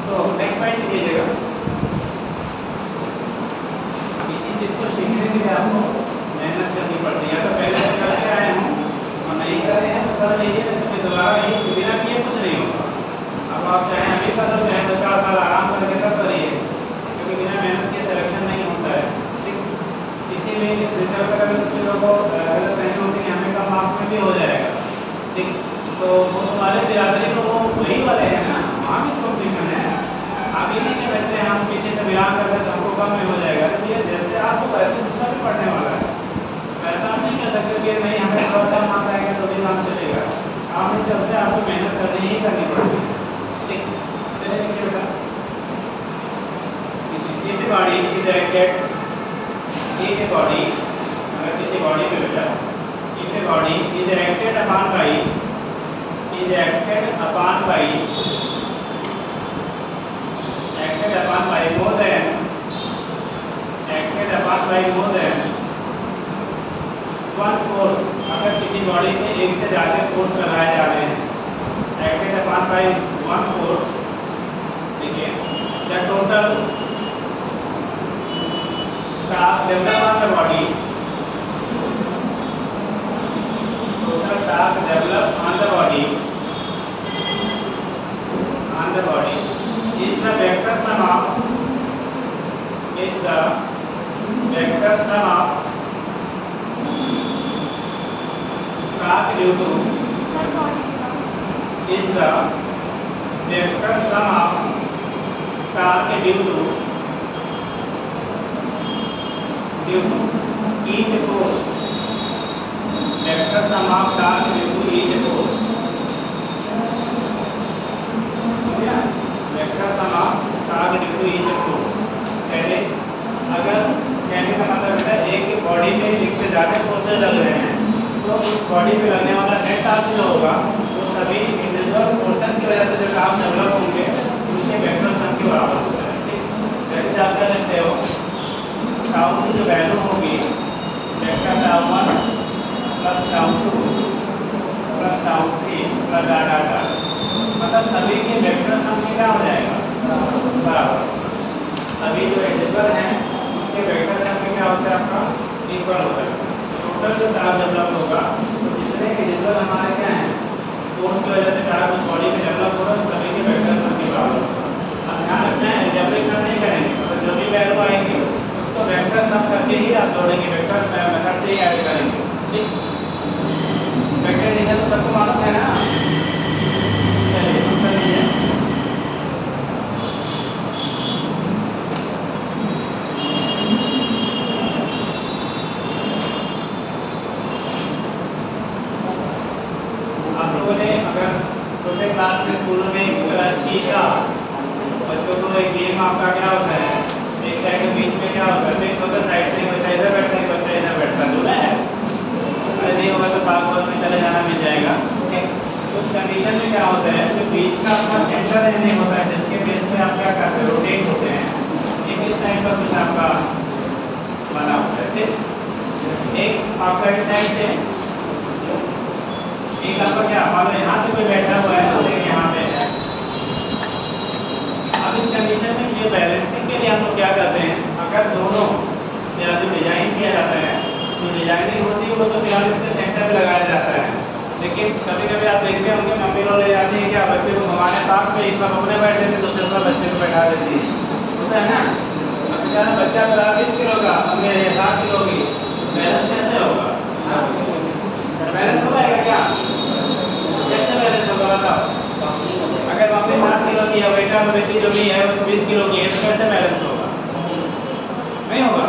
तो नेक्स्ट पॉइंट लीजिएगा, किसी चीज़ को सीखने के लिए आपको कर लीजिए, फिर दोबारा यही बिना किए कुछ नहीं होगा। अब आप चाहे अभी कर लो, चाहे 2-4 साल आराम करके तब करिए, क्योंकि बिना मेहनत के सिलेक्शन नहीं होता है। ठीक, इसीलिए रिजल्ट अगर लोगों को अगर कहीं होती है हमें कम मार्क्स में भी हो जाएगा। ठीक, तो वो हमारे बिरादरी में वो वही वाले हैं ना, वहाँ भी कॉम्पिटिशन है। आप ये नहीं कह सकते हैं हम किसी से बिलोंग करते हैं तो हमको कम में हो जाएगा। तो ये जैसे आपको वैसे दूसरा भी पढ़ने वाला है, ऐसा आप नहीं कह सकते कि नहीं हमें थोड़ा कम मार्क्स आएगा तो भी काम चलेगा। काम नहीं चलते, आपको मेहनत करनी ही करनी पड़ेगी। ठीक, चलिए देखिए बेटा, इफ बॉडी इज एक्टेड, एक बॉडी अगर किसी बॉडी पे बेटा if a body is acted upon by more than one force, अगर किसी बॉडी में एक से ज़्यादा फोर्स लगाए जा रहे हैं, acted upon by one force, ठीक है, the total task develop on the body, total task developed on the body is the vector sum of task due to each force, vector sum of task due to each force, vector sum of task due to each force, that is अगर कहने का मतलब है एक body में एक से ज़्यादा फोर्सेस लग रहे हैं तो उस बॉडी पे लगने वाला नेट टास्क जो होगा वो सभी इंडिविजुअल फोर्सेस की वजह से जो काम डेवलप होंगे उसके वेक्टर सम के बराबर होता है। ठीक, जैसे आप कर सकते हो टाउ की जो वैल्यू होगी vector tau 1 plus tau 2 plus tau 3 plus data, मतलब सभी के वेक्टर सम क्या हो जाएगा बराबर। सभी जो इंडिविजुअल हैं उनके वेक्टर सम क्या होता है आपका इक्वल होता है। टोटल जो टास्क डेवलप होगा तो जितने इंडिविजुअल हमारे क्या हैं फोर्स की वजह से टास्क उस बॉडी में डेवलप होगा तो सभी के वेक्टर सम के बराबर होगा। अब ध्यान रखना है एल्जेब्रिक नहीं करेंगे, मतलब जो भी वैल्यू आएंगे उसको वेक्टर सम करके ही आप जोड़ेंगे, वेक्टर मेथड से ही ऐड करेंगे। ठीक, वेक्टर एडिशन तो सबको मालूम है ना। चलिए हम कर लीजिए, छोटे क्लास में स्कूल में शीशा बच्चों को एक गेम आपका क्या होता है, एक साइड के बीच में क्या होता है, फिक्स होता है, साइड से बच्चा इधर बैठता है बच्चा इधर बैठता है, बोला है अरे नहीं होगा तो पास पास में चले जाना मिल जाएगा। उस कंडीशन में क्या होता है जो बीच का आपका सेंटर नहीं होता है जिसके बेस पे आप क्या करते हैं रोटेट होते हैं, एक इस टाइप का कुछ आपका बना होता है। एक आपका इस साइड से एक आपका क्या मान लो यहाँ पे कोई बैठा हुआ है और एक यहाँ पे है। अब इस कंडीशन में ये बैलेंसिंग के लिए हम लोग क्या करते हैं, अगर दोनों या जो डिजाइन किया जाता है जो डिजाइनिंग होती है वो तो फिलहाल इसके सेंटर पे लगाया जाता है, लेकिन कभी कभी आप देखते होंगे मम्मी लोग ले जाती है क्या बच्चे को घुमाने पार्क में, एक बार अपने बैठे थे दूसरे पर बच्चे को बैठा देती है, होता है ना। अब बेचारा बच्चा 20 किलो का मम्मी 7 किलो की, बैलेंस कैसे होगा, बैलेंस हो पाएगा क्या, कैसे बैलेंस होगा बताओ। अगर मम्मी 7 किलो की है बेटा बेटी जो भी है वो 20 किलो की है तो कैसे बैलेंस होगा, नहीं होगा,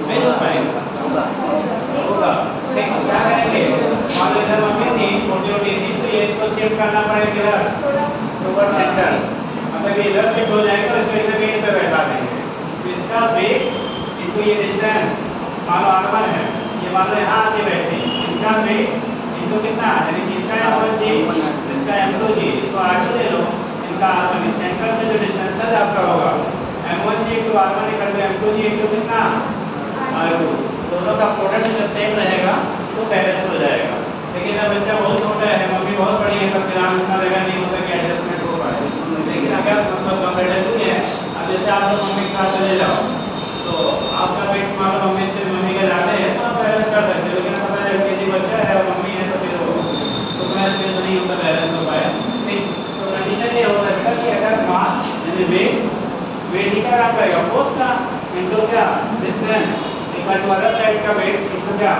नहीं हो पाएगा, होगा। लेकिन क्या करेंगे, मान लो इधर मम्मी थी छोटी थी तो ये तो शिफ्ट करना पड़ेगा इधर ऊपर सेंटर, मतलब ये इधर शिफ्ट हो जाएगा इसको इधर कहीं पे बैठा देंगे तो इसका वेट इनको ये डिस्टेंस मान लो R1 है, ये मान लो यहाँ आके बैठे, इनका वेट इनको कितना यानी कि इसका M1G इसका M2G, इसको R2 ले लो, इनका R1 सेंटर से जो डिस्टेंस आपका होगा M1G into R1 equal to M2G into कितना R2, दोनों का प्रोडक्ट जब सेम रहेगा तो बैलेंस हो जाएगा। लेकिन अब बच्चा बहुत छोटा है, मम्मी बहुत बड़ी है, तब फिर इतना जगह नहीं होता कि एडजस्टमेंट हो पाए। लेकिन अगर मतलब कंपेरेटिवली है, अब जैसे आप लोग मम्मी के साथ चले जाओ तो आपका वेट मान लो मम्मी से जाते हैं तो आप बैलेंस कर सकते हो, लेकिन पता है केजी बच्चा है और मम्मी है तो फिर वो तो मैं रहेगा फोर्स का इनटू क्या distance equal to other side का वेट इनटू क्या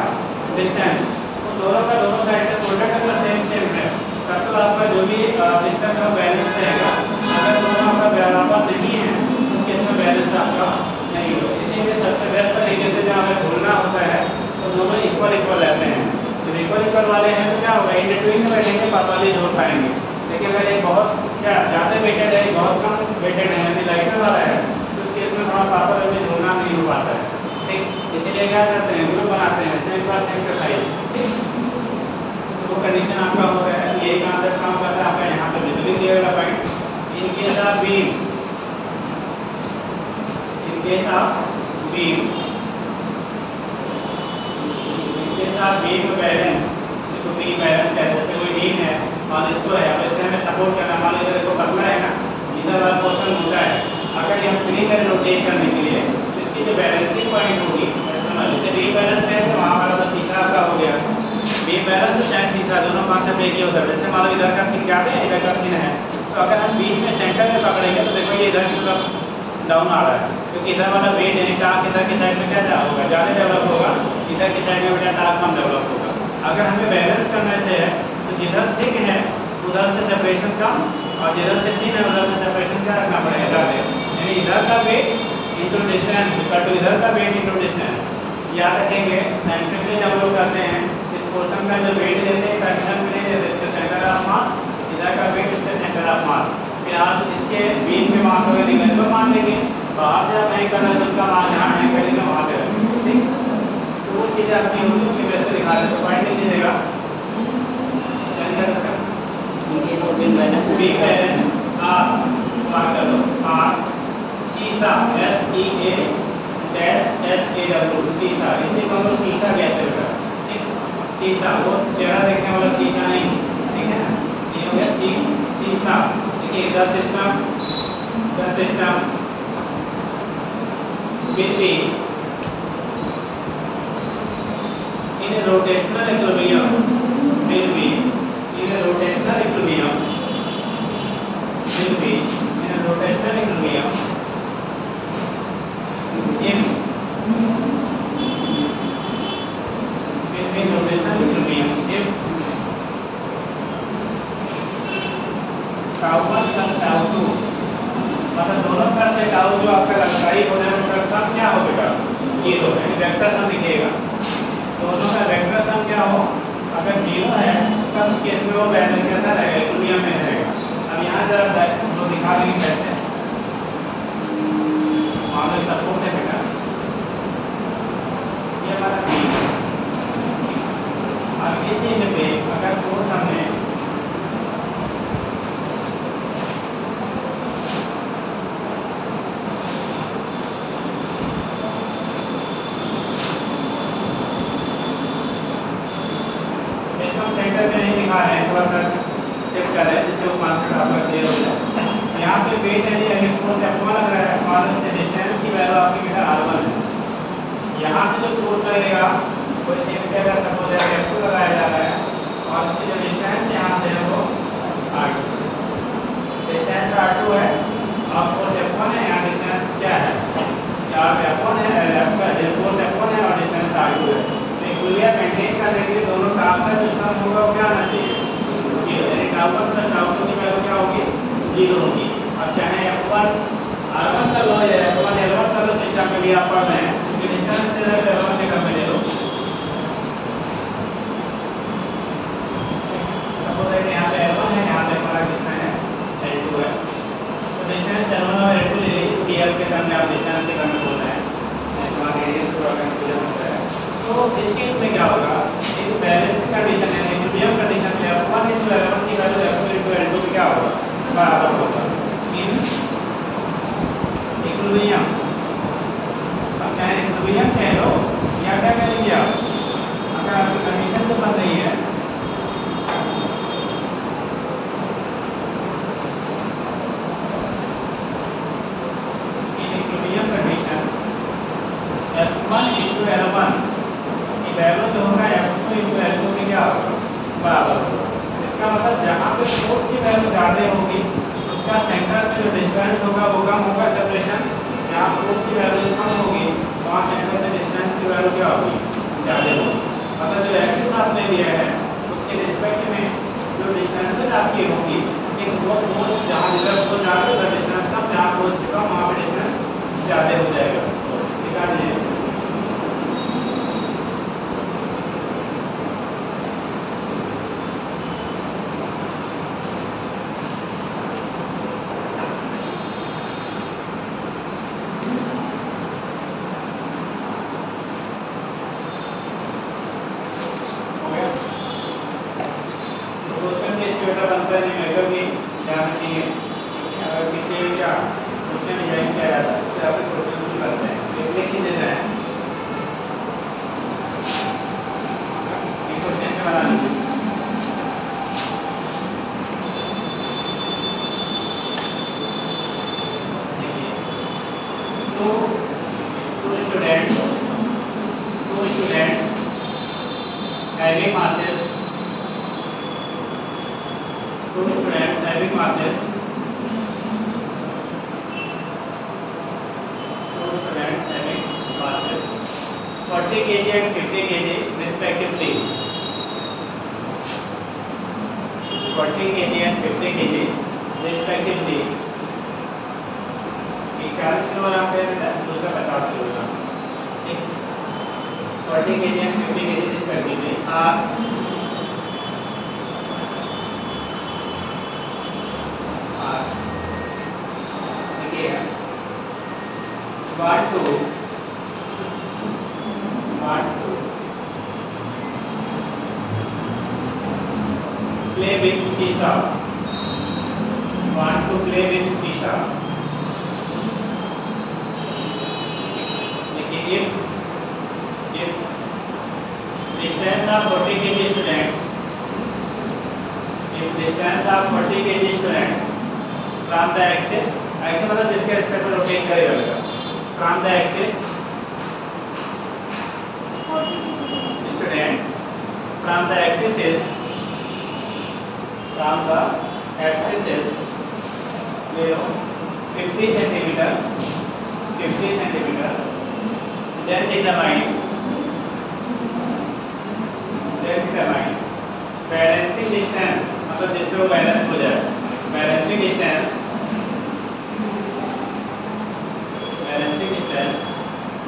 डिस्टेंस। तो दोनों का दोनों साइड से प्रोडक्ट अगर सेम है तब तो आपका जो भी सिस्टम का बैलेंस रहेगा। अगर दोनों आपका बराबर नहीं है तो उसके इसमें बैलेंस आपका नहीं होगा। इसीलिए सबसे बेस्ट तरीके से जब हमें ढूंढना होता है तो दोनों इक्वल रहते हैं। जब इक्वल वाले हैं तो क्या होगा, इन बिटवीन में बैठेंगे प्रॉपर्ली जोड़ पाएंगे। लेकिन अगर एक बहुत क्या ज़्यादा वेटेड है बहुत कम वेटेड है यानी लाइटर वाला है तो उसके इसमें थोड़ा प्रॉपर अभी जोड़ना नहीं हो पाता है। ठीक, इसीलिए क्या करते हैं ग्रुप बनाते हैं सेम क्लास सेम का साइज। ठीक, तो कंडीशन आपका होता है ये कॉन्सेप्ट काम करता है आपका यहाँ पे बिजली दिया गया point in case of beam beam balance इसको बीम बैलेंस कहते हैं। जैसे कोई बीम है और इसको है अब इससे हमें सपोर्ट करना मान लीजिए देखो पतला है ना इधर वाला पोर्शन होता है अगर ये हम फ्री करें रोटेट करने के लिए तो इसकी जो बैलेंसिंग पॉइंट होगी समझ लीजिए बीम बैलेंस है तो वहाँ वाला तो शीशा आपका हो गया बीम बैलेंस तो चाहे शीशा दोनों कॉन्सेप्ट एक ही होता है। जैसे मान लो इधर का थिन ज़्यादा है इधर का थिन है तो अगर हम बीच में सेंटर में पकड़ेंगे तो देखो ये इधर की तरफ डाउन आ रहा है क्योंकि इधर वाला वेट यानी टार्क इधर की साइड में क्या होगा ज़्यादा डेवलप होगा इधर की साइड में बेटा टार्क कम डेवलप होगा। अगर हमें बैलेंस करने से है तो जिधर थिक है उधर से सेपरेशन कम और जिधर से थिन है उधर से सेपरेशन क्या रखना पड़ेगा ज़्यादा यानी इधर का weight into distance equal to इधर का वेट इंटू डिस्टेंस। याद रखेंगे साइंटिफिकली जब लोग करते हैं इस पोर्शन का जो वेट लेते हैं कंडीशन में नहीं लेते इसके सेंटर ऑफ मास इधर का वेट इसके सेंटर ऑफ मास फिर आप इसके बीम के मास वगैरह निकले तो मान लेंगे बाहर से आप नहीं करना तो उसका मास जहाँ नहीं करेंगे वहाँ पे रखेंगे। ठीक, तो वो चीज़ें आपकी होंगी उसके वजह से दिखा रहे तो पॉइंट लिख लीजिएगा बीम बैलेंस आर मार्क कर लो आर शीशा SEA डैश SAW शीशा इसी को हम लोग शीशा कहते हैं। ठीक, शीशा वो चेहरा देखने वाला शीशा नहीं ठीक है ना ये हो गया शीशा। देखिए the system will be in a rotational equilibrium will be in a rotational equilibrium will be in a rotational equilibrium if will be rotational equilibrium if τ1 plus τ2 मतलब दोनों का से टाउ जो आपका लंबाई होने का सम क्या हो बेटा जीरो है वेक्टर सम दिखेगा। दोनों का वेक्टर सम क्या हो अगर जीरो है तब केस में वो बैलेंस कैसा रहेगा इक्विलिब्रियम में रहेगा। अब यहाँ जरा जो दिखा देंगे कैसे मामले सपोर्ट है बेटा ये हमारा बीम अब इसी में पे अगर फोर्स हमने थोड़ा सा चेक करें जिससे वो कॉन्सेप्ट आपका क्लियर हो जाए। यहाँ पे वेट है यानी फोर्स F1 लग रहा है और इससे डिस्टेंस की वैल्यू आपकी बेटा R1 है। यहाँ से जो फोर्स लगेगा वो इसी में क्या सपोज है F2 लगाया जा रहा है और इसकी जो डिस्टेंस यहाँ से है वो R2 डिस्टेंस R2 है और फोर्स F1 है। यहाँ डिस्टेंस क्या है यहाँ पे F1 है फोर्स F1 है और डिस्टेंस R2 है। इक्विलिब्रियम मेंटेन करने के लिए दोनों टाप का जो सम होगा वो क्या आना चाहिए जीरो यानी टाउ1 प्लस टाउ2 की वैल्यू क्या होगी जीरो होगी। अब चाहे F1 R1 कर लो या F1 L1 कर लो जिसका पे भी आप पढ़ रहे हैं क्योंकि डिस्टेंस से L1 के कम में ले लो सपोज है कि यहाँ पे L1 है यहाँ पे हमारा कितना है L2 है तो डिस्टेंस L1 और L2 ले लीजिए क्योंकि L के टर्म में आप डिस्टेंस के टर्म में बोल रहे हैं तुम्हारे एरिया से थोड़ा कंफ्यूजन होता है। तो इस केस में क्या होगा एक बैलेंस कंडीशन है इक्विलिब्रियम कंडीशन में F1 * L1 की वैल्यू F2 * L2 क्या होगा बराबर होगा इन इक्विलिब्रियम। अब चाहे इक्विलिब्रियम कह लो या क्या कह लीजिए आप अगर आपकी कंडीशन तो बन रही है in equilibrium condition F1 * L1 value जो होगा F2 * L2 की क्या होगा बराबर होगा। इसका मतलब जहाँ पे फोर्स की वैल्यू ज़्यादा होगी उसका सेंटर से जो डिस्टेंस होगा वो कम होगा सेपरेशन जहाँ फोर्स की वैल्यू कम होगी वहाँ सेंटर से डिस्टेंस की वैल्यू क्या होगी, ज़्यादा होगी। अगर जो एक्सिस आपने लिया है उसके रिस्पेक्ट में जो डिस्टेंसेज आपकी होगी, लेकिन वो फोर्स जहाँ जिधर फोर्स ज़्यादा उधर डिस्टेंस कम, जहाँ फोर्स कम वहाँ पे डिस्टेंस ज़्यादा हो जाएगा। निकाल लीजिए। Play with seesaw. Want to play with seesaw. If distance of 40 kg student, if distance of 40 kg student from the axis, axis मतलब जिसके रिस्पेक्ट में रोटेट करेगा, from the axis student from the axis is ले लो 50 centimeter, then determine balancing distance, मतलब जिससे वो balance हो जाए, balancing distance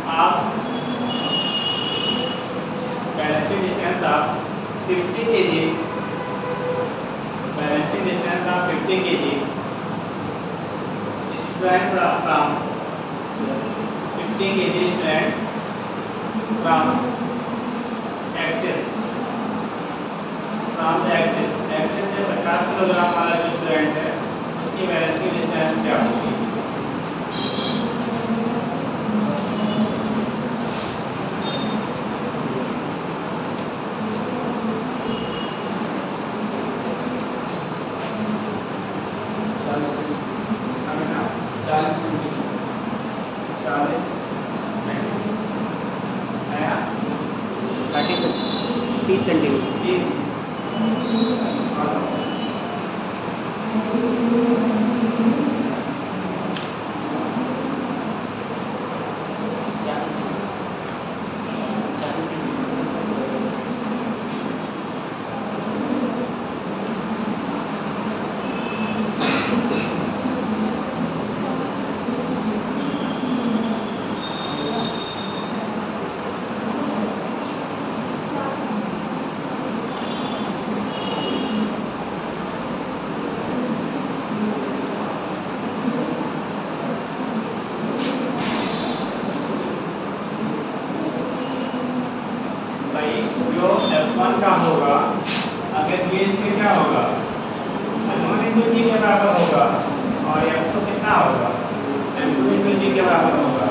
of 50 kg, balancing distance of 50 kg strand from 50 kg strand from axis, axis से 50 kilogram वाला जो स्टूडेंट है उसकी बैलेंसिंग डिस्टेंस क्या होगी? F1 का होगा, अगर गेज में क्या होगा, F1 into G के बराबर होगा और F2 कितना होगा, F2 into G के बराबर होगा।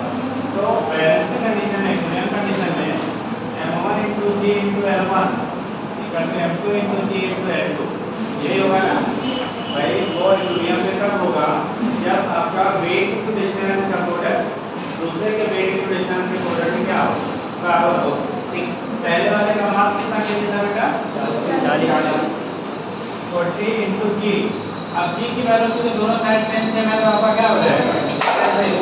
तो बैलेंसिंग कंडीशन में, इक्विलिब्रियम कंडीशन में M1 into G into L1 equal to M2 into G into L2, यही होगा ना भाई। वो इक्विलिब्रियम से कब होगा, जब आपका वेट टू डिस्टेंस का प्रोडक्ट दूसरे के वेट टू डिस्टेंस के प्रोडक्ट में क्या हो, बराबर हो। ठीक, पहले वाले का मास कितना केजी था बेटा, 40 into G अब जी की वैल्यू तो दोनों साइड सेम सेम है तो आपका क्या हो जाएगा? ऐसे ही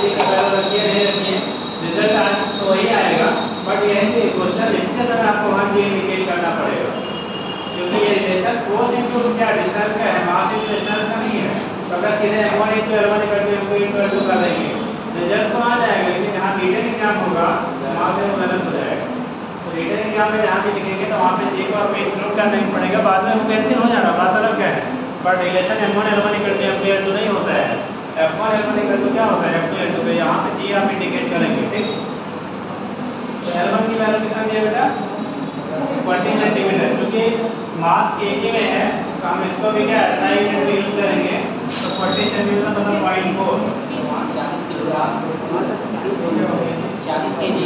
जी की वैल्यू रखिए नहीं रखिए रिजल्ट आज तो वही आएगा, बट ये है कि क्वेश्चन लिखते समय आपको वहाँ जी इंडिकेट करना पड़ेगा, क्योंकि ये रिलेशन फोर्स इनटू क्या डिस्टेंस का है, मास इनटू डिस्टेंस का नहीं है। तो अगर सीधे m1 इनटू l1 करके m2 इनटू l2 कर देंगे रिजल्ट तो आ जाएगा, लेकिन जहाँ रिटन एग्जाम होगा वहाँ से वो गलत हो जाएगा। तो रिटन एग्जाम में जहाँ भी लिखेंगे तो वहाँ पे जी को आपको इंक्लूड करना ही पड़ेगा, बाद में वो कैंसिल हो जाना, बात अलग क्या है। But relation m1 l1 equal to m2 l2 नहीं होता है, f1 l1 इक्वल टू क्या होता है f2 l2, तो यहाँ पे जी आप इंडिकेट करेंगे, ठीक। तो l1 की वैल्यू कितना दिया बेटा 40 सेंटीमीटर, क्योंकि मास kg में है तो हम इसको भी क्या SI यूनिट यूज करेंगे, तो 40 सेंटीमीटर मतलब 0.4 40 kg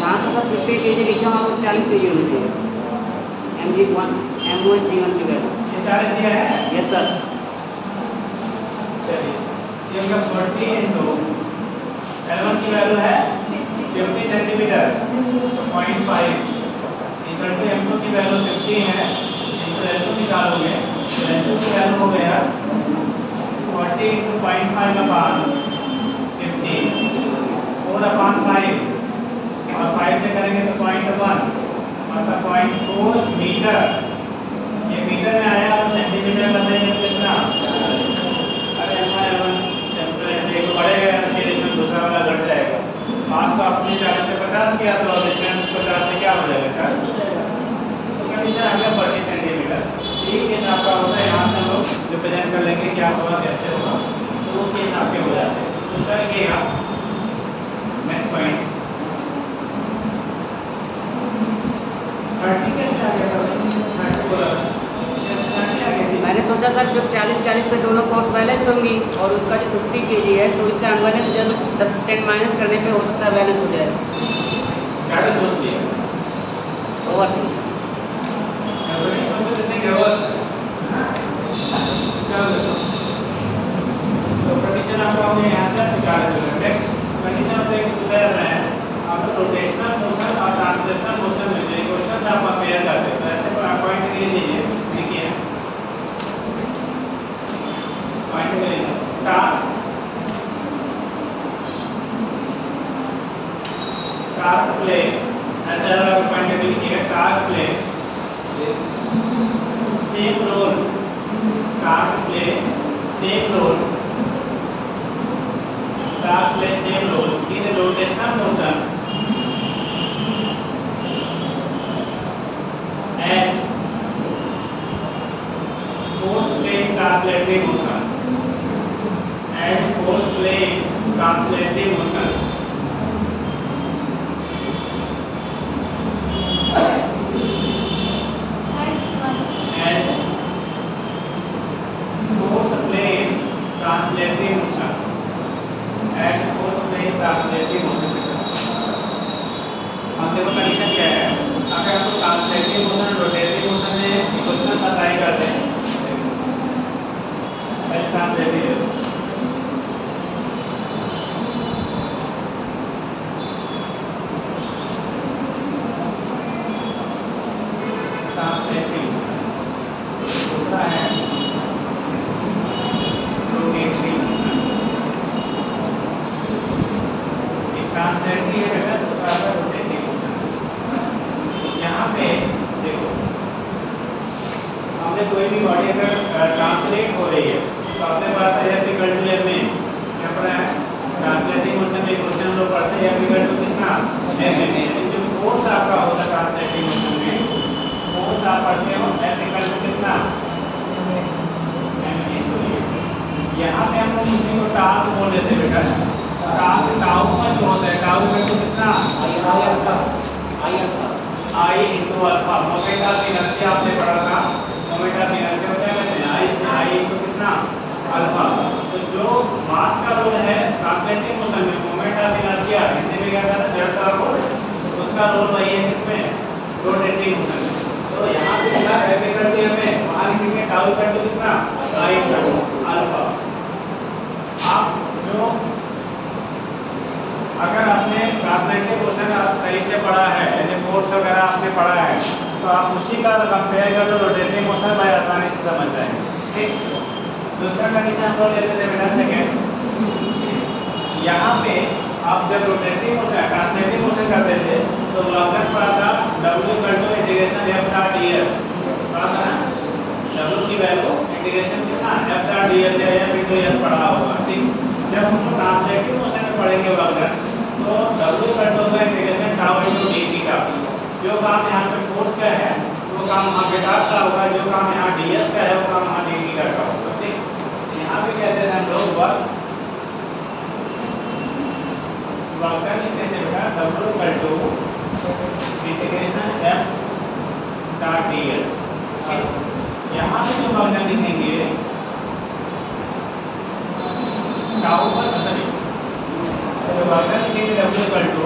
यहाँ तो सब 50 kg लिखा हुआ है, 40 kg होना चाहिए। m1 g1 की वैल्यू ये 40 दिया है। Yes sir. चलिए ये का 40 इनटू l1 की वैल्यू है 50 सेंटीमीटर तो 0.5 इक्वल टू m2 की वैल्यू 50 है इनटू l2 निकालोगे तो l2 की वैल्यू हो गया 40 इनटू 0.5 अपॉन 50 4/5 और 5 से करेंगे तो 0.1 मतलब 0.4 मीटर। ये मीटर में आया और सेंटीमीटर में बताइए कितना। अरे एक बढ़ेगा रिलेशन दूसरा वाला घट जाएगा। मास तो अपने 40 से 50 किया तो डिस्टेंस 50 से क्या हो जाएगा 40 हो जाएगा। तो कंडीशन आ गया 40 सेंटीमीटर। ठीक है आपका होता है, यहाँ से हम लोग रिप्रेजेंट कर लेंगे क्या होगा कैसे होगा, तो वो केस आपके हो जाते हैं। दूसरा देखिएगा नेक्स्ट पॉइंट 30 कैसे आ गया था, 30 बोला कैसे आ गया थी? मैंने सोचा सर जब 40-40 पे दोनों फोर्स बैलेंस होंगी और उसका जो 50 kg है तो इससे अनबैलेंस जब 10 माइनस करने पे हो सकता है बैलेंस हो जाए। क्या सोच लिया ओवर कंपनी सोच देते हैं ओवर। चलो तो कंडीशन आपका हमने यहाँ से निकाल दिया। नेक्स्ट कंडीशन आपको एक दूसरा है, आपको रोटेशनल मोशन और ट्रांसलेशनल मोशन में जो क्वेश्चन आप कंपेयर करते हैं, तो ऐसे पॉइंट के लिए लीजिए, देखिए पॉइंट के लिए कार्क प्ले ऐसा अलग पॉइंट के लिए लिखिएगा torque play same role, torque play same role, torque play same role in rotational motion and force plane translating motion and force plane translating motion and force plane translating motion and force plane translating motion। हम देखो condition क्या है, अगर आपको translating motion rotating motion में question apply करते हैं, translating होता है रोटेटिंग मोशन, एक ट्रांसलेटिंग है बेटा, दूसरा है रोटेटिंग मोशन। यहाँ पे देखो हमने कोई भी बॉडी अगर ट्रांसलेट हो रही है तो आपने पढ़ा था F इक्वल टू M में क्या पढ़ा है, ट्रांसलेटिंग मोशन में क्वेश्चन हम लोग पढ़ते हैं F इक्वल टू कितना M में, जो फोर्स आपका होता है ट्रांसलेटिंग मोशन में, फोर्स आप पढ़ते हो F इक्वल टू कितना M। यहाँ पे हम लोग उसी को टाउ बोल देते हैं बेटा, टाउ का जो होता है टाउ इक्वल टू कितना I into alpha. Moment of inertia आपने पढ़ा था, मोमेंट ऑफ इनर्शिया होता है वैसे I इंटू कितना अल्फा। तो जो मास का रोल है ट्रांसलेटिंग मोशन में मोमेंट ऑफ इनर्शिया, हिंदी में क्या कहते हैं जड़ता रोल, उसका रोल वही है किसमें रोटेटिंग मोशन में। तो यहाँ पे क्या F इक्वल टू M है, वहाँ लिखेंगे टाउ इक्वल टू कितना I इंटू अल्फा। आप जो अगर आपने ट्रांसलेटिंग मोशन सही से पढ़ा है, जैसे फोर्स वगैरह आपने पढ़ा है तो आप उसी का कंपेयर कर लो रोटेटिंग मोशन भाई आसानी से समझ जाएंगे। ठीक, दूसरा कंडीशन हम लोग लेते थे बेटा सेकेंड। यहाँ पे आप जब रोटेटिंग मोशन ट्रांसलेटिंग मोशन करते थे तो वर्क पड़ा था W = इंटीग्रेशन F∗ds पड़ा था ना। W की वैल्यू इंटीग्रेशन कितना F∗ds या F∗s पढ़ा होगा। ठीक, जब हम लोग ट्रांसलेटिंग मोशन में पढ़ेंगे वर्क तो W = इंटीग्रेशन τ/dt का जो काम यहाँ पे फोर्स का है वो काम वहाँ वेक्टर का होगा, जो काम यहाँ ds का है वो काम वहाँ dt का होगा। ठीक, यहाँ पे कहते हैं हम लोग वर्क का लिखते हैं बेटा W = इंटीग्रेशन F∗ds। यहाँ पे जो वर्क लिखेंगे टाउ पर सॉरी तो वर्क लिखेंगे W =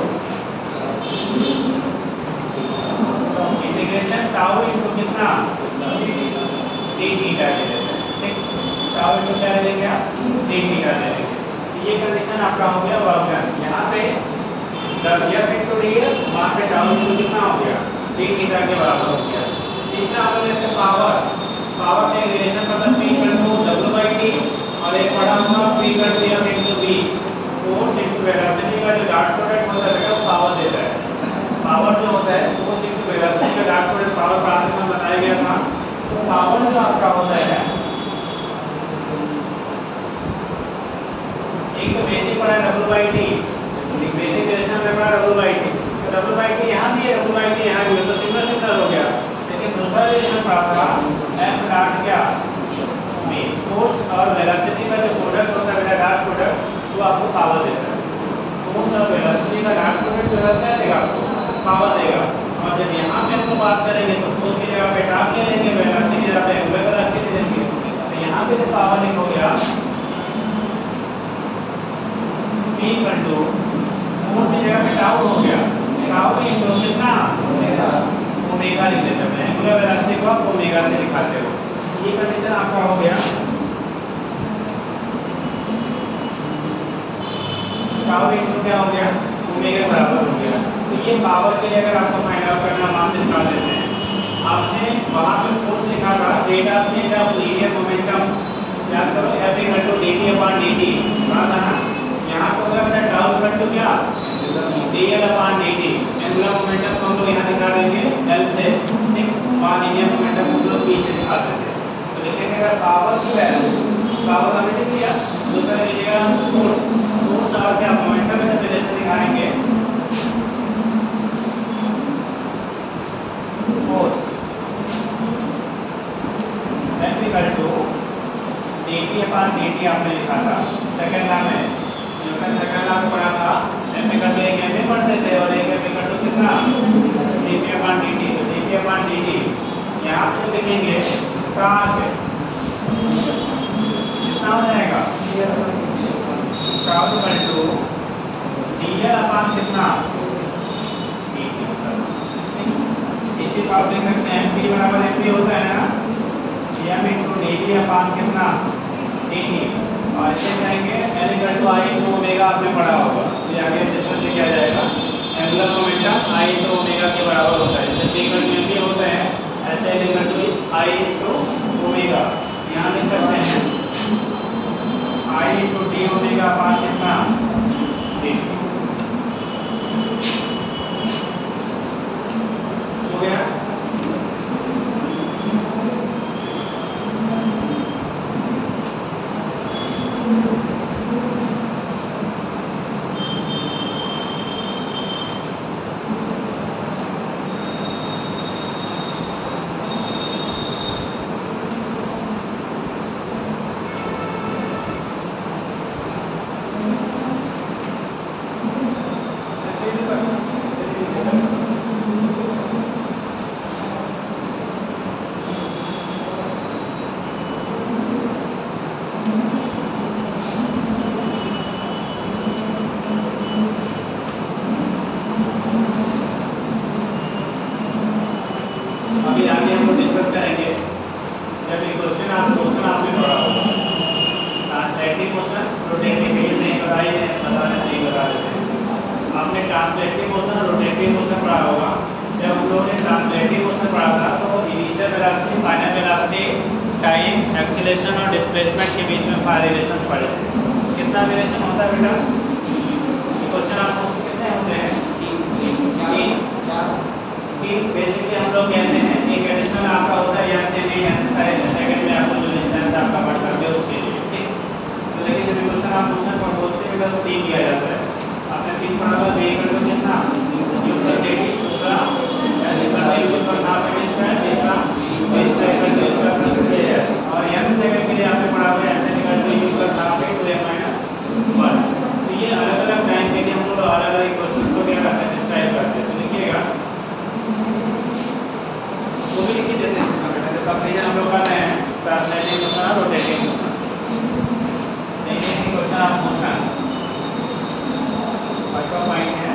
इंटीग्रेशन टाउ इनटू कितना dt का ले लेते हैं। ठीक, टाउ इनटू क्या ले लेंगे आप dt का ले लेंगे। ये कंडीशन आपका हो गया वर्क डन। यहाँ पे F∗ds वहाँ पे टाउ इनटू कितना हो गया dt के बराबर हो गया। तीसरा हम लोग लेते हैं पावर में रिलेशन मतलब P = W/T और एक पढ़ा हुआ P = F∗V force into velocity का जो डॉट प्रोडक्ट होता है वो पावर देता है। पावर जो होता है फोर्स इनटू वेलोसिटी का डॉट प्रोडक्ट पावर क्लास में बताया गया था। तो पावर जो आपका होता है एक तो बेसिक पढ़ा है W/T, बेसिक रिलेशन में पढ़ा W/T, तो W/T यहाँ भी है W/T यहाँ भी है, तो सिमिलर हो गया। लेकिन दूसरा रिलेशन पढ़ा था F∗ क्या फोर्स और वेलोसिटी का जो प्रोडक्ट होता है बेटा डॉट प्रोडक्ट वो आपको पावर देता है। फोर्स और वेलोसिटी का डॉट प्रोडक्ट जो है देगा आपको पावर देगा। और जब यहाँ पे हम बात करेंगे तो फोर्स की जगह पे डॉट ले लेंगे, वेलोसिटी की जगह पे एंगुलर वेलोसिटी ले लेंगे। तो यहाँ पे जो पावर लिख हो गया P = फोर्स की जगह पे टाउ हो गया टाउ इनटू कितना ओमेगा लिख देते हैं। एंगुलर वेलोसिटी को आप ओमेगा से दिखाते हो। ये कंडीशन आपका हो गया टाउ इनटू क्या हो गया ओमेगा के बराबर हो गया। तो ये पावर के लिए अगर आपको फाइंड आउट करना मान से निकाल देते हैं। आपने वहाँ पे फोर्स लिखा था rate of change of linear momentum याद करो F∗dt/dt पढ़ा था ना। यहाँ पर अगर मैं टाउ इक्वल क्या dl/dt एंगुलर मोमेंटम को हम लोग यहाँ दिखा देंगे L से। ठीक, और लीनियर मोमेंटम को हम लोग P से दिखा देंगे। तो लिखेंगे अगर पावर की वैल्यू पावर हमने लिख दिया, दूसरा लिखिएगा फोर्स और क्या मोमेंटम में रिलेशन दिखाएंगे फोर्स F∗dt आपने लिखा था सेकंड लॉ में। जो सेकंड लॉ में पढ़ा था F∗ एक ऐसे पढ़ते थे और एक F∗ कितना dP/dt। तो dP/dt यहाँ पे लिखेंगे टार्क कितना हो जाएगा टाउ = dl/ कितना इसी को आप लिख सकते हैं P = FP होता है ना m × dP/ कितना dt और ऐसे कहेंगे L = I × आपने पढ़ा होगा। ये आगे डिस्कस किया जाएगा। एंगुलर मोमेंटम I × ओमेगा के बराबर होता है। जैसे P = FP होता है ऐसे L = I × यहाँ लिख सकते हैं I × dω/, कितना हो गया। अभी आगे हम लोग डिस्कस करेंगे जब ये क्वेश्चन आपने पढ़ा होगा ट्रांसलेटिंग मोशन रोटेटिंग ये नहीं बताई है बता रहे नहीं बता देते हैं। आपने ट्रांसलेटिंग मोशन रोटेटिंग मोशन पढ़ा होगा जब हम लोगों ने ट्रांसलेटिव मोशन पढ़ा था तो initial velocity, final velocity, time, acceleration और डिस्प्लेसमेंट के बीच में 5 रिलेशन पढ़े थे। कितना रिलेशन होता है बेटा? क्वेश्चन आप कितने होते हैं? 3 बेसिकली हम लोग कहते हैं। एक एडिशनल आपका होता है यहाँ से नहीं सेकंड में आपको जो डिस्टेंस आपका बढ़ करते हैं उसके लिए, ठीक। तो लेकिन जब क्वेश्चन आप क्वेश्चन पर बोलते हैं तो 3 दिया जाता है। आपने 3 पढ़ा था, बी इक्वल टू कितना? u प्लस एटी, दूसरा L equal to u plus half eighty square, तीसरा v square equal to u plus s. और m सेकंड के लिए आपने पढ़ा हुआ है s equal to u plus half a two m minus 1। तो ये अलग-अलग टाइम के लिए हम लोग अलग-अलग इक्वेशंस को क्या करते हैं? डिस्क्राइब करते हैं। तो लिखिएगा, वो भी लिख देते हैं बेटा। जब कंपैरिजन हम लोग कर रहे हैं ट्रांसलेटिंग मोशन और रोटेटिंग मोशन, नहीं क्वेश्चन आप मोशन का पॉइंट है,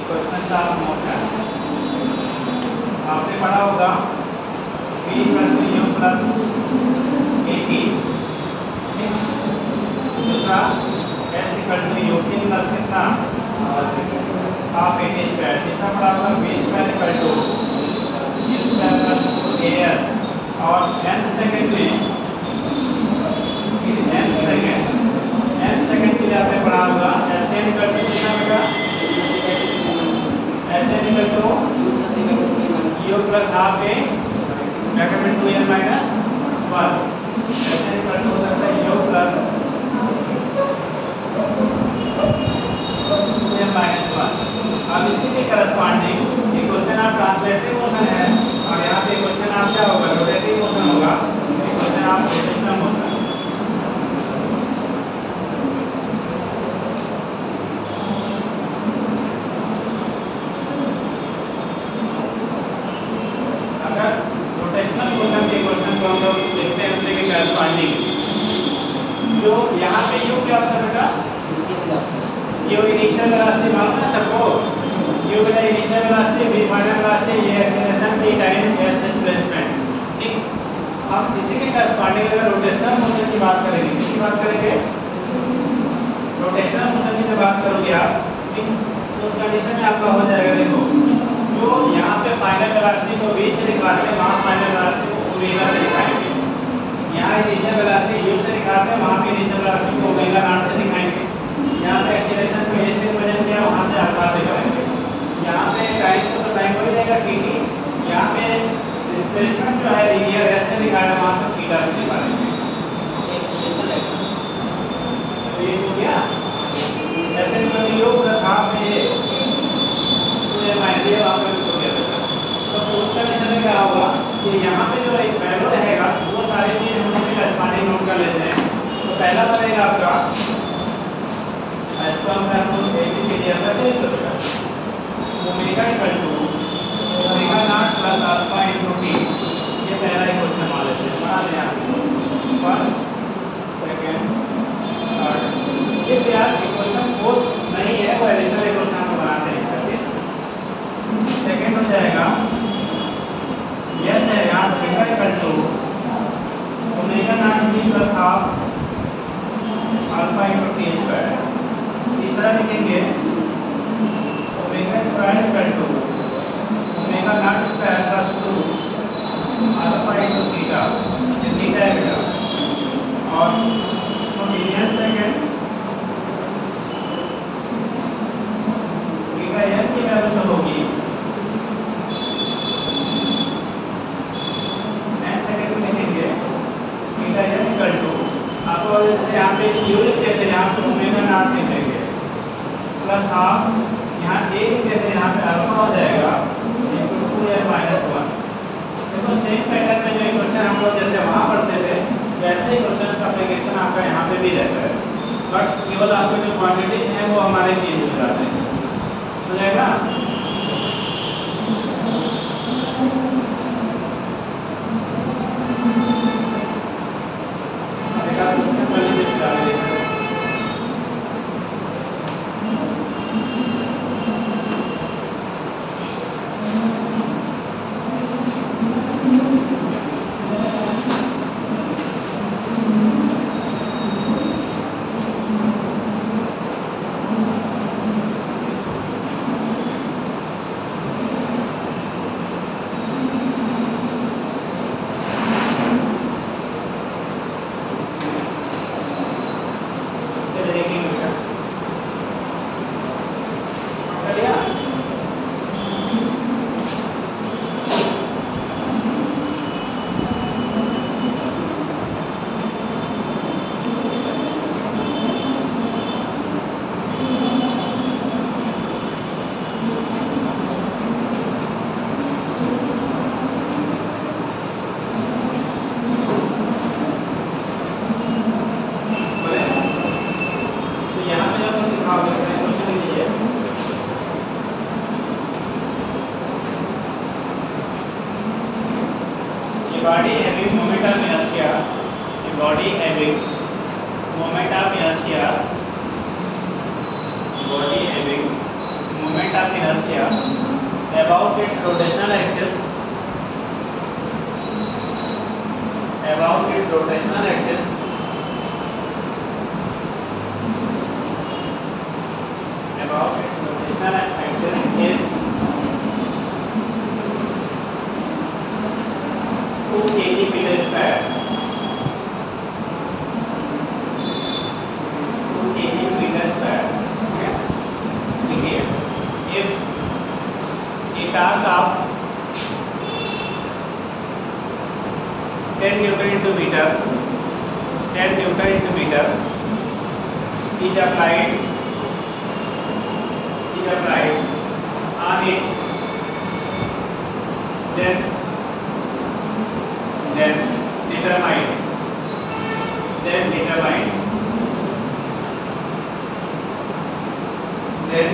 क्वेश्चन का मोशन आपने पढ़ा होगा v equal to u plus eighty, दूसरा s equal to u plus कितना? हाफ एटी स्क्वायर, तीसरा पढ़ा होगा v square equal to u square plus as। और nth सेकंड में nth सेकंड के लिए आपने पढ़ा होगा Sn इक्वल टू कितना बेटा? Sn equal to u plus half a bracket में 2n minus 1। Sn equal to हो सकता है u प्लस 2n माइनस 1। अब इसी के करस्पॉन्डिंग एक क्वेश्चन आप ट्रांसलेटिव मोशन है और यहाँ पे क्वेश्चन आप क्या होगा? रोटेटिव मोशन होगा। एक क्वेश्चन आप रोटेशनल मोशन। अगर रोटेशनल मोशन के क्वेश्चन को हम लोग देखते हैं उसके करस्पॉन्डिंग, जो यहाँ पे u क्या होता है बेटा? ये इनिशियल वेलोसिटी मालूम है सबको? u बेटा initial velocity, v final velocity, ये acceleration, t time, s displacement, ठीक। हम इसी के करस्पॉन्डिंग अगर रोटेशनल मोशन की बात करेंगे, किसकी बात करेंगे? रोटेशनल मोशन की जब बात करोगे आप, ठीक, तो उस कंडीशन में आपका हो जाएगा, देखो जो यहाँ पे फाइनल वेलोसिटी को v से दिखाते हैं वहाँ फाइनल वेलोसिटी को ओमेगा से दिखाएंगे। यहाँ इनिशियल वेलोसिटी u से दिखाते हैं वहाँ पे इनिशियल वेलोसिटी को ओमेगा नॉट से दिखाएंगे। यहाँ पे एक्सीलरेशन को a से रिप्रेजेंट किया, वहाँ से अल्फा से करेंगे। यहाँ पे टाइम को तो टाइम हो जाएगा tt, यहाँ पे डिस्प्लेसमेंट जो है लीनियर s से दिखा रहे हैं, वहाँ पे थीटा से दिखा रहे हैं। तो ये हो गया ऐसे में u प्लस हाफ ए तो ये माइनस ये वहाँ पे हो गया बेटा। तो उस कंडीशन में क्या होगा कि यहाँ पे जो एक वैल्यू रहेगा वो सारी चीज़ हम लोग करस्पॉन्डिंग नोट कर लेते हैं। तो पहला बनेगा आपका, इसको हम ABCD ऐसे लिख लो, omega equal to omega not plus alpha into t. ये पहला ही क्वेश्चन मान लेते हैं, बना दें आप फर्स्ट, सेकंड, थर्ड। ये यार इक्वेशन बोथ नहीं है, वो एडिशनल इक्वेशन हम बनाते हैं करके। सेकंड हो जाएगा यस है यहाँ omega equal to omega nought t plus half alpha into t square. तीसरा लिखेंगे omega square equal to omega nought square plus 2 alpha into theta, ये थीटा है बेटा। और मीडियन सेकंड थीटा एन की वैल्यू तो होगी एन सेकंड में लिखेंगे थीटा एन इक्वल टू आपको जैसे यहाँ पे यू लिखते थे, यहाँ पे ओमेगा नॉट लिखेंगे प्लस हाफ, यहाँ ए लिखते थे, यहाँ पे अल्फा हो जाएगा इनटू 2n माइनस 1। देखो सेम पैटर्न में जो इक्वेशन हम लोग जैसे वहाँ पढ़ते थे वैसे ही क्वेश्चन का एप्लीकेशन आपका यहाँ पे भी रहता है, बट केवल आपके जो क्वांटिटीज हैं वो हमारे चेंज हो जाते हैं। हो जाएगा? body having moment of inertia, a body having moment of inertia, body having moment of inertia about its rotational axis, about its rotational axis, about its rotational axis is 2 kg meter square. 2 kg meter square. देखिए, if a torque of 10 Newton into meter, 10 Newton into meter is applied on it, then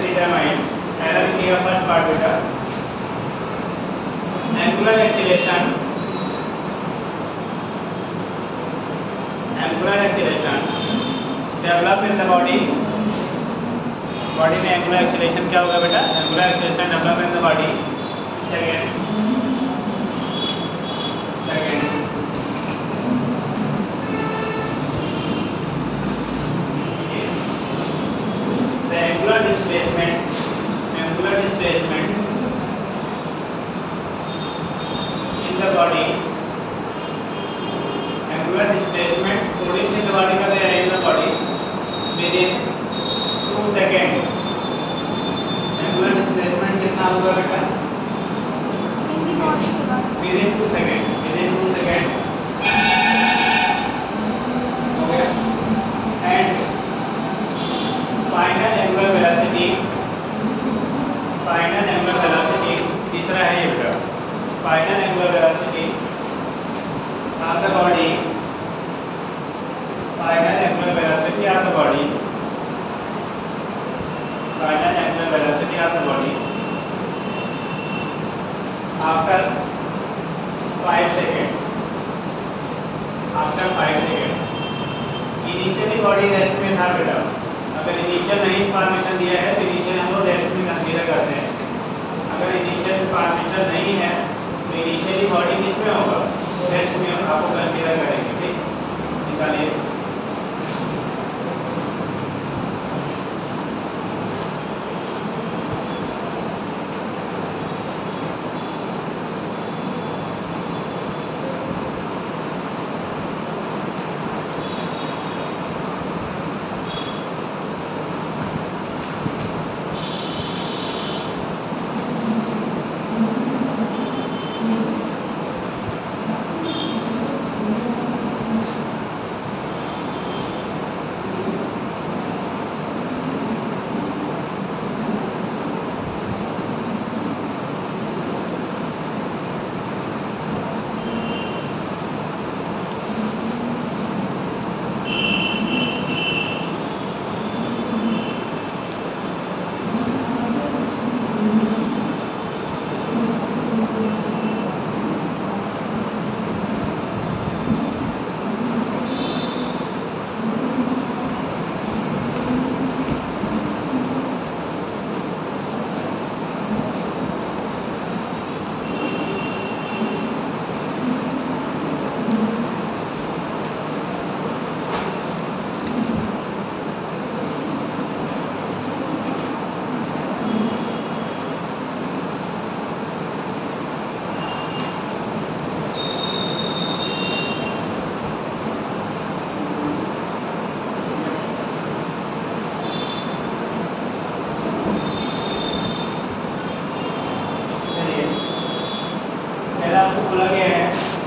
determine error लिखिएगा first part बेटा, angular acceleration develop in the body में angular acceleration क्या होगा बेटा, angular acceleration develop in the body. Second the angular displacement in the body, angular displacement coding in the body का है in the body within 2 seconds. angular displacement कितना होगा बेटा, within 2 seconds हो गया. And final angular velocity तीसरा है ये बेटा, final angular velocity of the body, final angular velocity of the body after 5 seconds. Initially body rest में था बेटा, अगर इनिशियल नहीं इंफॉर्मेशन दिया है तो इनिशियल हम लोग रेस्ट में कंसीडर करते हैं. अगर इनिशियल इंफॉर्मेशन नहीं है तो इनिशियली बॉडी किस में होगा, रेस्ट में आपको कंसीडर करेंगे. ठीक, निकालिए.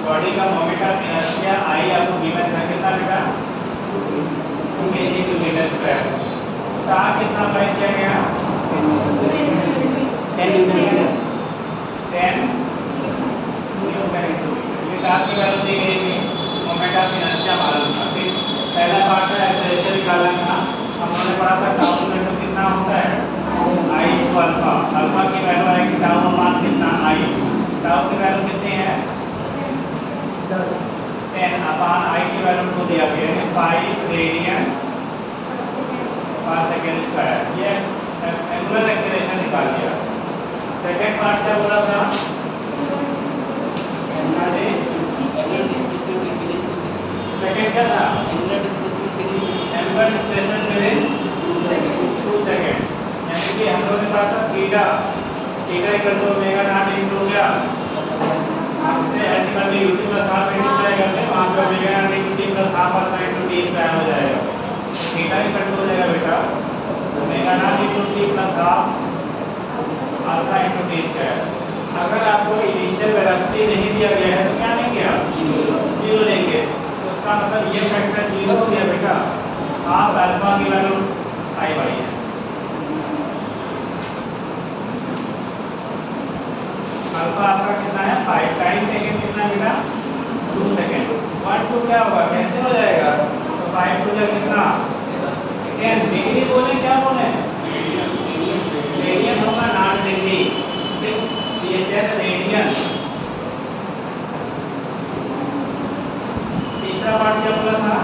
बॉडी का मोमेंट ऑफ इनर्शिया आई आपको गिवन था कितना बेटा 2 kg to meter square. Torque कितना अप्लाई किया गया 10 न्यूटन 10 न्यूटन. ये टार्क की वैल्यू दी गई थी, मोमेंट ऑफ इनर्शिया मालूम था. फिर पहला पार्ट था एक्सेलरेशन निकालना था. हमने पढ़ा था टाउ इनटू कितना होता है आई टू अल्फा. अल्फा की वैल्यू आएगी टाउ का मान कितना आई. टाउ की वैल्यू कितनी है 10 अपॉन आई की वैल्यू को दिया गया है 5 रेडियन पर सेकेंड स्क्वायर। ये एंगुलर एक्सीलरेशन निकाल दिया। सेकंड पार्ट क्या बोला था? सेकंड क्या था? Angular displacement with 2 second. यानी कि हम लोगों ने पढ़ा था theta equal to omega nought into क्या से ऐसे करके यूटी प्लस हाफ मल्टीप्लाई करते हैं, वहां पे omega nought into T plus half alpha into t square हो जाएगा। थीटा इक्वल टू हो जाएगा बेटा omega nought into T plus half alpha into t square. अगर आपको इनिशियल वेलोसिटी नहीं दिया गया है तो क्या लेंगे आप? जीरो लेंगे। तो उसका मतलब ये फैक्टर जीरो हो गया बेटा, हाफ अल्फा की वैल्यू आई बाई है। अल्फा आपका कितना है? 5 टाइम सेकेंड कितना बेटा? 2 सेकेंड। 1 2 क्या होगा? कैंसिल हो जाएगा। तो 5 2 जा कितना? 10 डिग्री बोले क्या बोले? रेडियन होगा नॉट डिग्री। ये 10 रेडियन। तीसरा पार्ट क्या बोला था?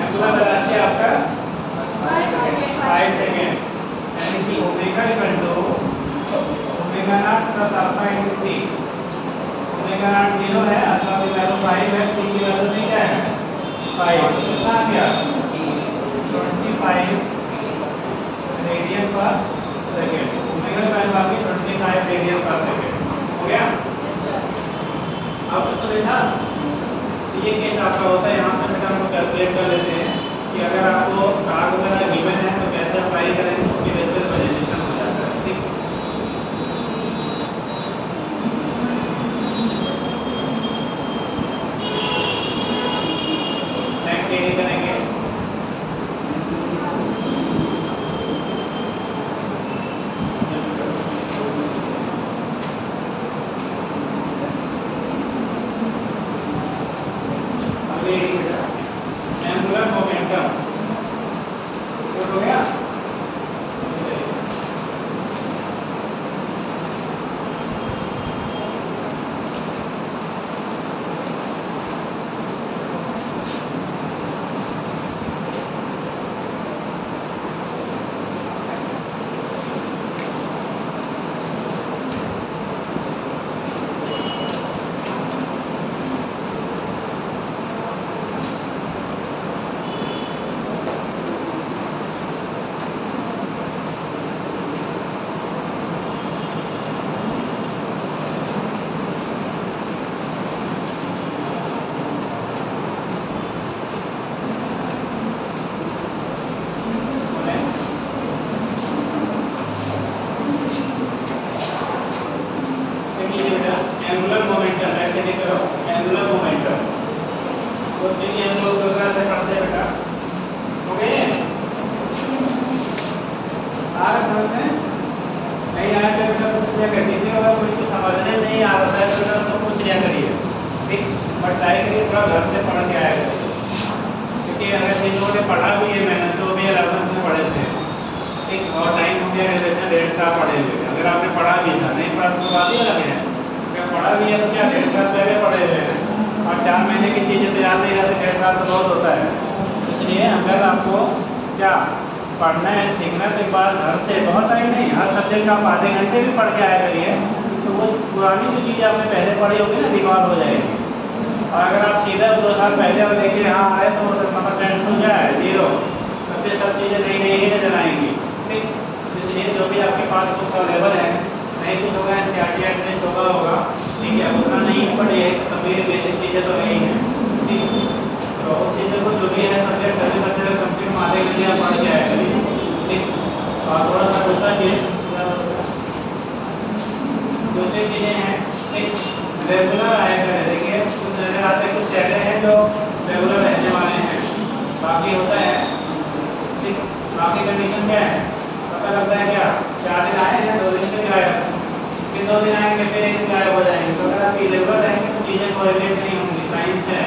एंगुलर वेलोसिटी आपका 5 सेकेंड। यानी कि omega equal to omega not plus alpha into t. Omega nought 0 है, अल्फा की वैल्यू 5 है, टी की वैल्यू नहीं क्या है? 5। कितना आ गया? 25 रेडियन पर सेकेंड। ओमेगा की वैल्यू आ गई 25 रेडियन पर सेकेंड। हो गया? अब तो देखा ये केस आपका होता है। यहाँ से बेटा हम कैलकुलेट कर लेते हैं कि अगर आपको कार्ड वगैरह गिवन है तो कैसे अप्लाई करेंगे, उसके बेस पर प्रेजेंटेशन हो जाता है। ठीक, नेक्स्ट ये करेंगे। एंगुलर मोमेंटम हो गया। एंगुलर मोमेंटम ऐसे नहीं करो। एंगुलर मोमेंटम तो चलिए हम लोग दोबारा से पढ़ते हैं बेटा। हो गए? आ रहा समझ में? नहीं आया तो बेटा पूछ लिया कर दीजिए। अगर कुछ समझने नहीं आ रहा है तो बेटा उसको पूछ लिया करिए। ठीक, बट ट्राई करिए थोड़ा घर से पढ़ के आया करिए, क्योंकि अगर जिन लोगों ने पढ़ा भी है मैंने तो भी 11th में पढ़े थे। ठीक, और टाइम हो गया ग्रेजुएशन 1.5 साल पढ़े हुए। अगर आपने पढ़ा भी था, नहीं पढ़ा तो बात ही अलग है। अगर पढ़ा भी है तो क्या 1.5 साल पहले पढ़े हुए हैं, और 4 महीने की चीज़ें तो याद नहीं रहती, 1.5 साल तो बहुत होता है। इसलिए अगर आपको क्या पढ़ना है, सीखना है, तो एक बार घर से बहुत टाइम नहीं, हर सब्जेक्ट आप आधे घंटे भी पढ़ के आया करिए, तो वो पुरानी जो चीज़ें आपने पहले पढ़ी होगी ना रिकॉल हो जाएगी। और अगर आप सीधा 2 साल पहले और देखिए हाँ आए तो मतलब टेंशन हो जाए 0, तब ये सब चीज़ें नई नई ही नजर आएंगी। ठीक, इसलिए जो भी आपके पास कुछ अवेलेबल है, नहीं कुछ होगा एनसीईआरटी एटलीस्ट होगा। ठीक है, उतना नहीं पढ़िए, सभी बेसिक चीज़ें तो है ही हैं। ठीक, तो उस चीज़ों को जो भी है सब्जेक्ट सभी सब्जेक्ट कम से कम आधे घंटे आप पढ़ के आया करिए। ठीक, और थोड़ा सा दूसरा चीज़ दूसरी चीज़ें हैं। ठीक, रेगुलर आया करें। देखिए कुछ नजर आते कुछ चेहरे हैं जो रेगुलर रहने वाले हैं, बाकी होता है। ठीक, बाकी कंडीशन क्या है पता लगता है क्या? 4 दिन आए हैं, 2 दिन से गायब, फिर 2 दिन आएंगे, फिर 1 दिन गायब हो जाएंगे। तो अगर आप इरेगुलर रहेंगे तो चीज़ें कोरिलेट नहीं होंगी, साइंस है।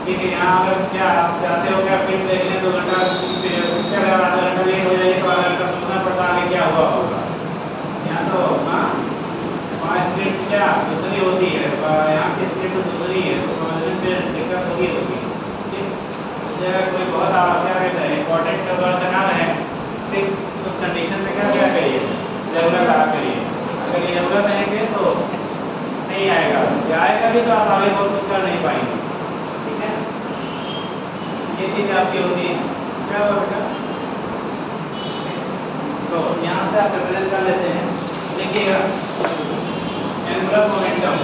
ठीक है, यहाँ अगर क्या आप चाहते हो क्या फिल्म देख लें 2 घंटा, पिक्चर है आधा घंटा लेट हो जाएगी तो आधा घंटा सोचना पड़ता आगे क्या हुआ होगा। यहाँ तो हाँ वहाँ स्क्रिप्ट क्या दूसरी हो जैसे अगर कोई बहुत क्या कहते हैं इंपॉर्टेंट वर्क ना है फिर उस कंडीशन में क्या क्या करिए, ज़रूरत आप करिए। अगर ये ज़रूरत रहेंगे तो नहीं आएगा, या आएगा भी तो आप आगे बहुत कुछ कर नहीं पाएंगे। ठीक है, ये चीज़ आपकी होती है। क्या होगा बेटा, तो यहाँ से आप रिप्रेजेंट कर लेते हैं। देखिएगा angular momentum,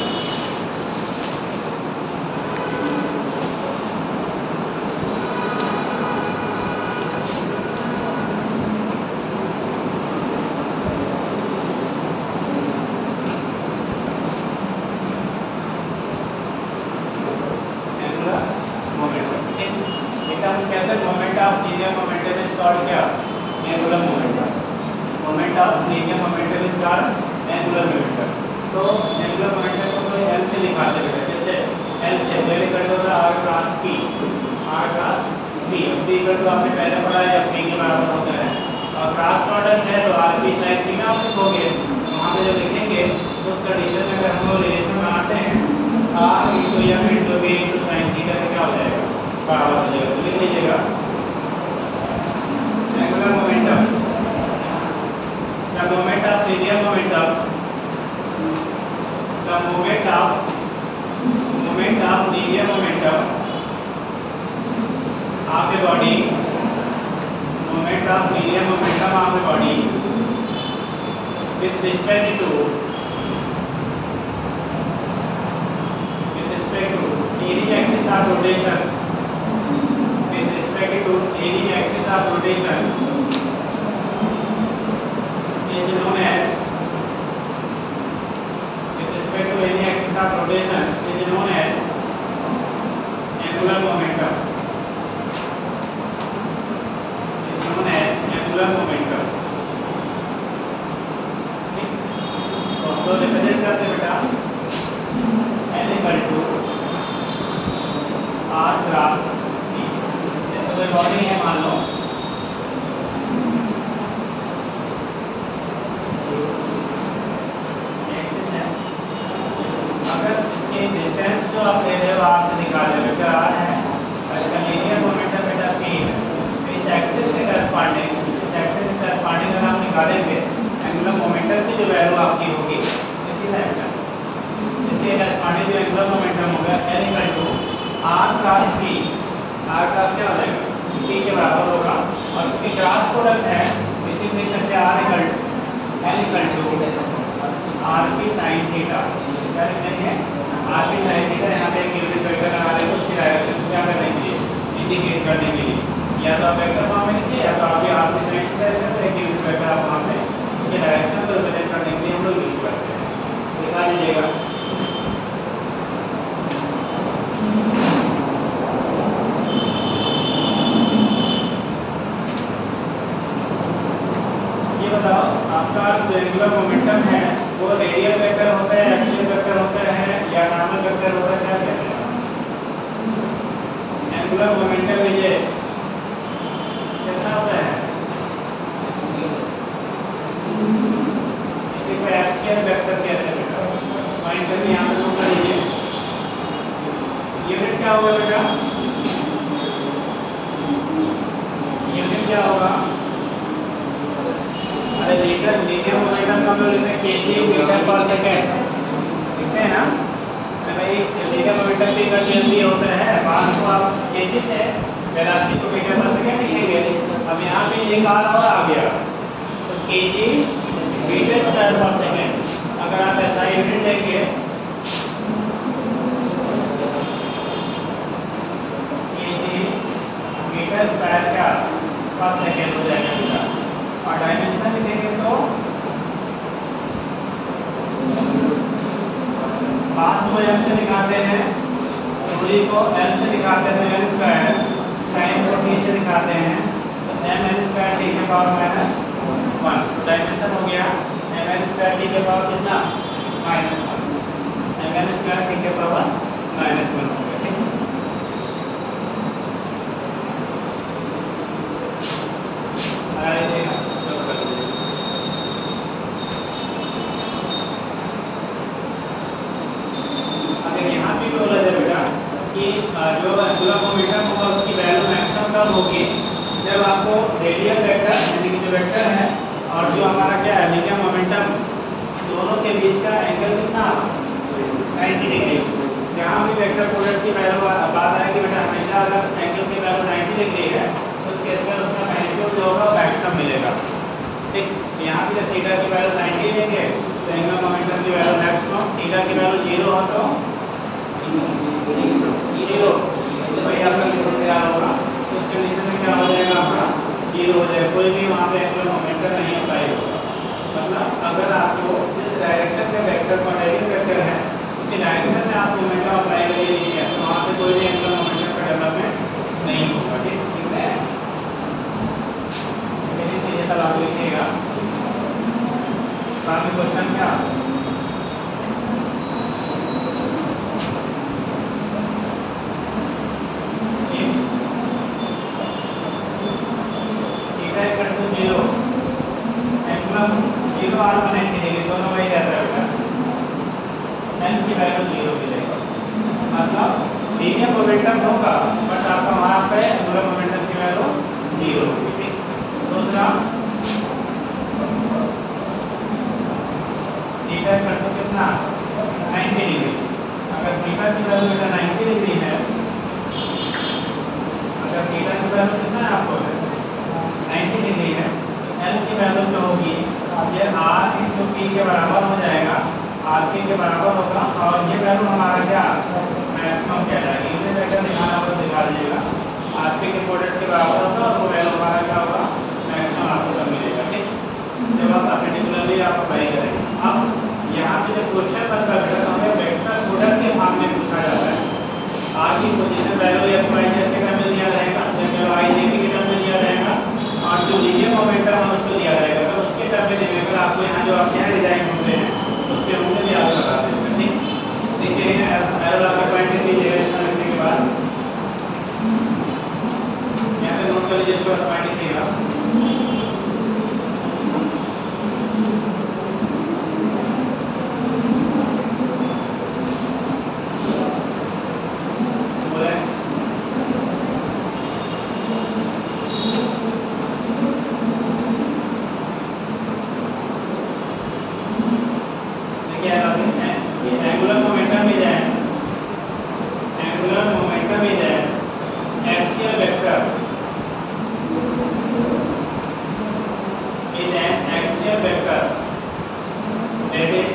moment of linear momentum is called क्या, angular momentum. Moment of linear momentum is called angular momentum. तो एंगुलर मोमेंटम को तो एल से लिखाते हैं, जैसे एल से well equal to r cross p, r cross p. P equal to आपने पहले पढ़ा है पी के बराबर होता है, और क्रॉस प्रोडक्ट है तो आर पी साइन थीटा आप लिखोगे। वहाँ पे जब लिखेंगे उस कंडीशन में अगर हम लोग रिलेशन बनाते हैं r into m into b into sine theta का क्या हो जाएगा, बराबर हो जाएगा। तो लिख लीजिएगा angular momentum, the moment of linear momentum, the moment of linear momentum of a body, moment of linear momentum of a body with respect to any axis of rotation, with respect to any axis of rotation is known as, with respect to any axis of rotation is known as angular momentum, is known as angular momentum। तो represent करते बेटा L equal to r cross p. जैसे कोई body है मान लो, अगर इसके distance जो आप ले रहे हो आर से निकाल रहे हो, अगर आर है और इसका लीनियर मोमेंटम बेटा पी है, तो इस एक्सिस से करस्पॉन्डिंग, इस एक्सिस से करस्पॉन्डिंग अगर आप निकालेंगे एंगुलर मोमेंटम की जो वैल्यू आपकी होगी इसी टाइप का, इसके करस्पॉन्डिंग जो एंगुलर मोमेंटम होगा L equal to r cross p. R cross क्या हो जाएगा, पी के बराबर होगा, और इसकी क्रॉस प्रोडक्ट है इसी लिख सकते हैं r equal to L equal to r p sine theta. क्या लिख देंगे, आर पी साइन थीटा। यहाँ पे एक यूनिट वेक्टर लगा देंगे, उसकी डायरेक्शन क्या करने के लिए, इंडिकेट करने के लिए, या तो आप वेक्टर फॉर्म में लिखिए या तो आप आर पी साइन थीटा लिखते एक यूनिट वेक्टर आप वहाँ पे उसके डायरेक्शन को रिप्रेजेंट करने के लिए हम लोग यूज करते हैं। दिखा दीजिएगा ये बताओ आपका जो एंगुलर मोमेंटम है वो रेडियल वेक्टर होता है, एक्सियल वेक्टर होता है, या नॉर्मल वेक्टर होता है, क्या कहते हैं? एंगुलर मोमेंटम ये कैसा होता है, इसी को एक्सियल वेक्टर कहते हैं बेटा। पॉइंट करके यहाँ पे नोट कर लीजिए। यूनिट क्या होगा बेटा, यूनिट क्या होगा, अरे लीटर लीनियर मोमेंटम का मतलब लिखते हैं केजी मीटर पर सेकंड, लिखते हैं ना भाई। लीनियर मोमेंटम भी का केजी होता है, बात को आप केजी से वेलोसिटी को मीटर पर सेकंड लिखेंगे। अब यहाँ पे एक आर और आ गया तो केजी मीटर स्क्वायर पर सेकंड। अगर आप ऐसा यूनिट लेंगे केजी मीटर स्क्वायर क्या पर सेकंड हो जाएगा, और डायमेंशन लिखेंगे तो मास को एम से दिखाते हैं, दूरी को एल से दिखाते हैं एल स्क्वायर, टाइम को टी से दिखाते हैं तो एम एल स्क्वायर टी के पावर -1। डायमेंशन हो गया एम एल स्क्वायर टी के पावर कितना, -1। एम एल स्क्वायर टी के पावर -1 हो गया। ठीक है, अगर यहाँ पे बोला जाए बेटा कि जो एंगुलर मोमेंटम होगा उसकी वैल्यू रेडियल वेक्टर यानी कि जो वेक्टर है और जो हमारा क्या है लीनियर मोमेंटम, दोनों के बीच का एंगल कितना 90 डिग्री। जहाँ भी वेक्टर प्रोडक्ट की वैल्यू बात आएगी बेटा, हमेशा अगर एंगल की वैल्यू 90 डिग्री है तो उस केस में उसका मैग्नीट्यूड जो होगा मैक्सिमम मिलेगा। ठीक, यहाँ पे जब थीटा की वैल्यू 90 लेंगे तो एंगल मोमेंटम की वैल्यू मैक्सिमम, थीटा की वैल्यू 0 हो तो 0 वही आपका लिखना तैयार होगा। तो उस कंडीशन में क्या हो जाएगा आपका 0 हो जाएगा, कोई भी वहाँ पे एंगल मोमेंटम नहीं अप्लाई होगा। मतलब अगर आपको जिस डायरेक्शन में वेक्टर का रेडियल वेक्टर है उसी डायरेक्शन में आप मोमेंटम अप्लाई कर लीजिए तो वहाँ पे कोई भी एंगल मोमेंटम का डेवलपमेंट नहीं होगा। ठीक है, ये सब आप लिखिएगा। बाकी क्वेश्चन क्या जीरो एंगुलर 0 और 180 डिग्री दोनों वही रहता है बेटा, एन की वैल्यू 0 मिलेगा। मतलब लीनियर मोमेंटम होगा बट आपका वहाँ पे एंगुलर मोमेंटम की वैल्यू 0 होगी। दूसरा थीटा इक्वल टू कितना 90 डिग्री। अगर थीटा की वैल्यू बेटा 90 डिग्री है, अगर थीटा की वैल्यू कितना है आपको 90 डिग्री है, एल की वैल्यू जो होगी ये आर इंटू पी के बराबर हो जाएगा, आर पी के बराबर होगा और ये वैल्यू हमारा क्या मैक्सिमम कहलाएगी। इसे वेक्टर दिखाना होगा दिखा दीजिएगा, आर पी के प्रोडक्ट के बराबर होगा और वो वैल्यू हमारा क्या होगा मैक्सिमम आपको मिलेगा। ठीक, जब आप पर्टिकुलरली आप अप्लाई करेंगे। अब यहाँ पे जब क्वेश्चन बनता है तो हमें वेक्टर प्रोडक्ट के फॉर्म में पूछा जाता है। आर की position value x y z के टर्म में दिया रहेगा, जब आई जे के टर्म में दिया रहेगा और जो लीनियर मोमेंटम है उसको दिया रहेगा। तो उसके टर्म में देखेगा आपको यहाँ जो आपके यहाँ डिजाइन होते हैं उसके होंगे भी आप लगा देंगे। ठीक, देखिए एरो लगा पॉइंट लीजिएगा इसमें लिखने के बाद यहाँ पे नोट कर लीजिए, इसको पॉइंट लिखिएगा। Angular momentum is axial vector is an axial vector that is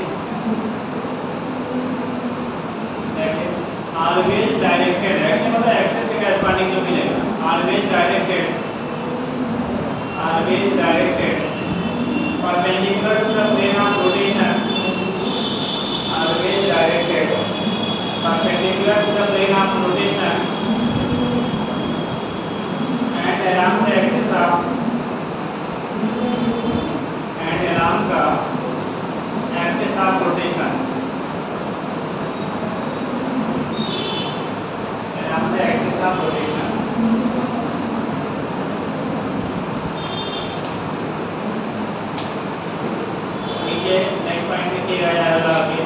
always directed, axial मतलब एक्सिस के corresponding जो मिलेगा, always directed perpendicular to the plane of rotation, always directed perpendicular to the plane of rotation and along the axis of rotation, along the axis of rotation। देखिए next point लिखिएगा याद रखिए,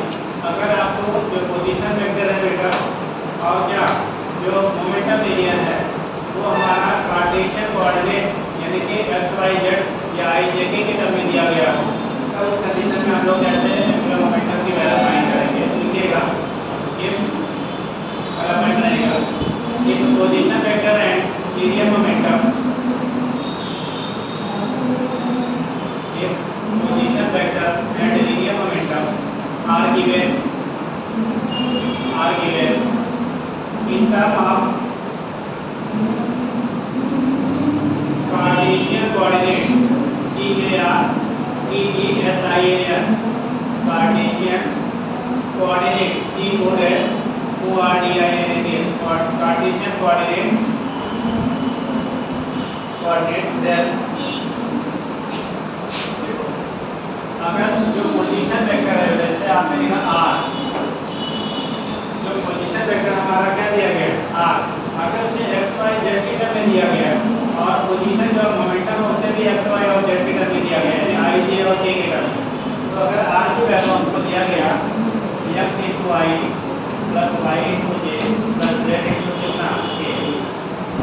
अगर आपको जो पोजीशन वेक्टर है बेटा और क्या जो मोमेंटम एरिया है वो हमारा कार्टेशियन कोऑर्डिनेट यानी कि एक्स वाई जेड या आई जे के टर्म में दिया गया हो, तो उस कंडीशन में हम लोग कैसे एंगुलर मोमेंटम की वैल्यू फाइंड करेंगे। लिखिएगा इफ पहला पॉइंट रहेगा if position vector and linear momentum, if position vector and linear momentum are given in term of Cartesian coordinate CARTESIAN, Cartesian coordinate CORDINATE, Cartesian coordinates then अगर जो position vector है जैसे आपने लिखा आर, जो position vector हमारा क्या दिया गया आर, अगर उसे एक्स वाई जेड की टर्म में दिया गया और पोजीशन जो मोमेंटम है उसे भी एक्स वाई और जेड की टर्म में दिया गया यानी आई जे और के की टर्म में, तो अगर आर की वैल्यू हमको दिया गया एक्स इंटू आई प्लस वाई इंटू जे प्लस जेड इंटू कितना के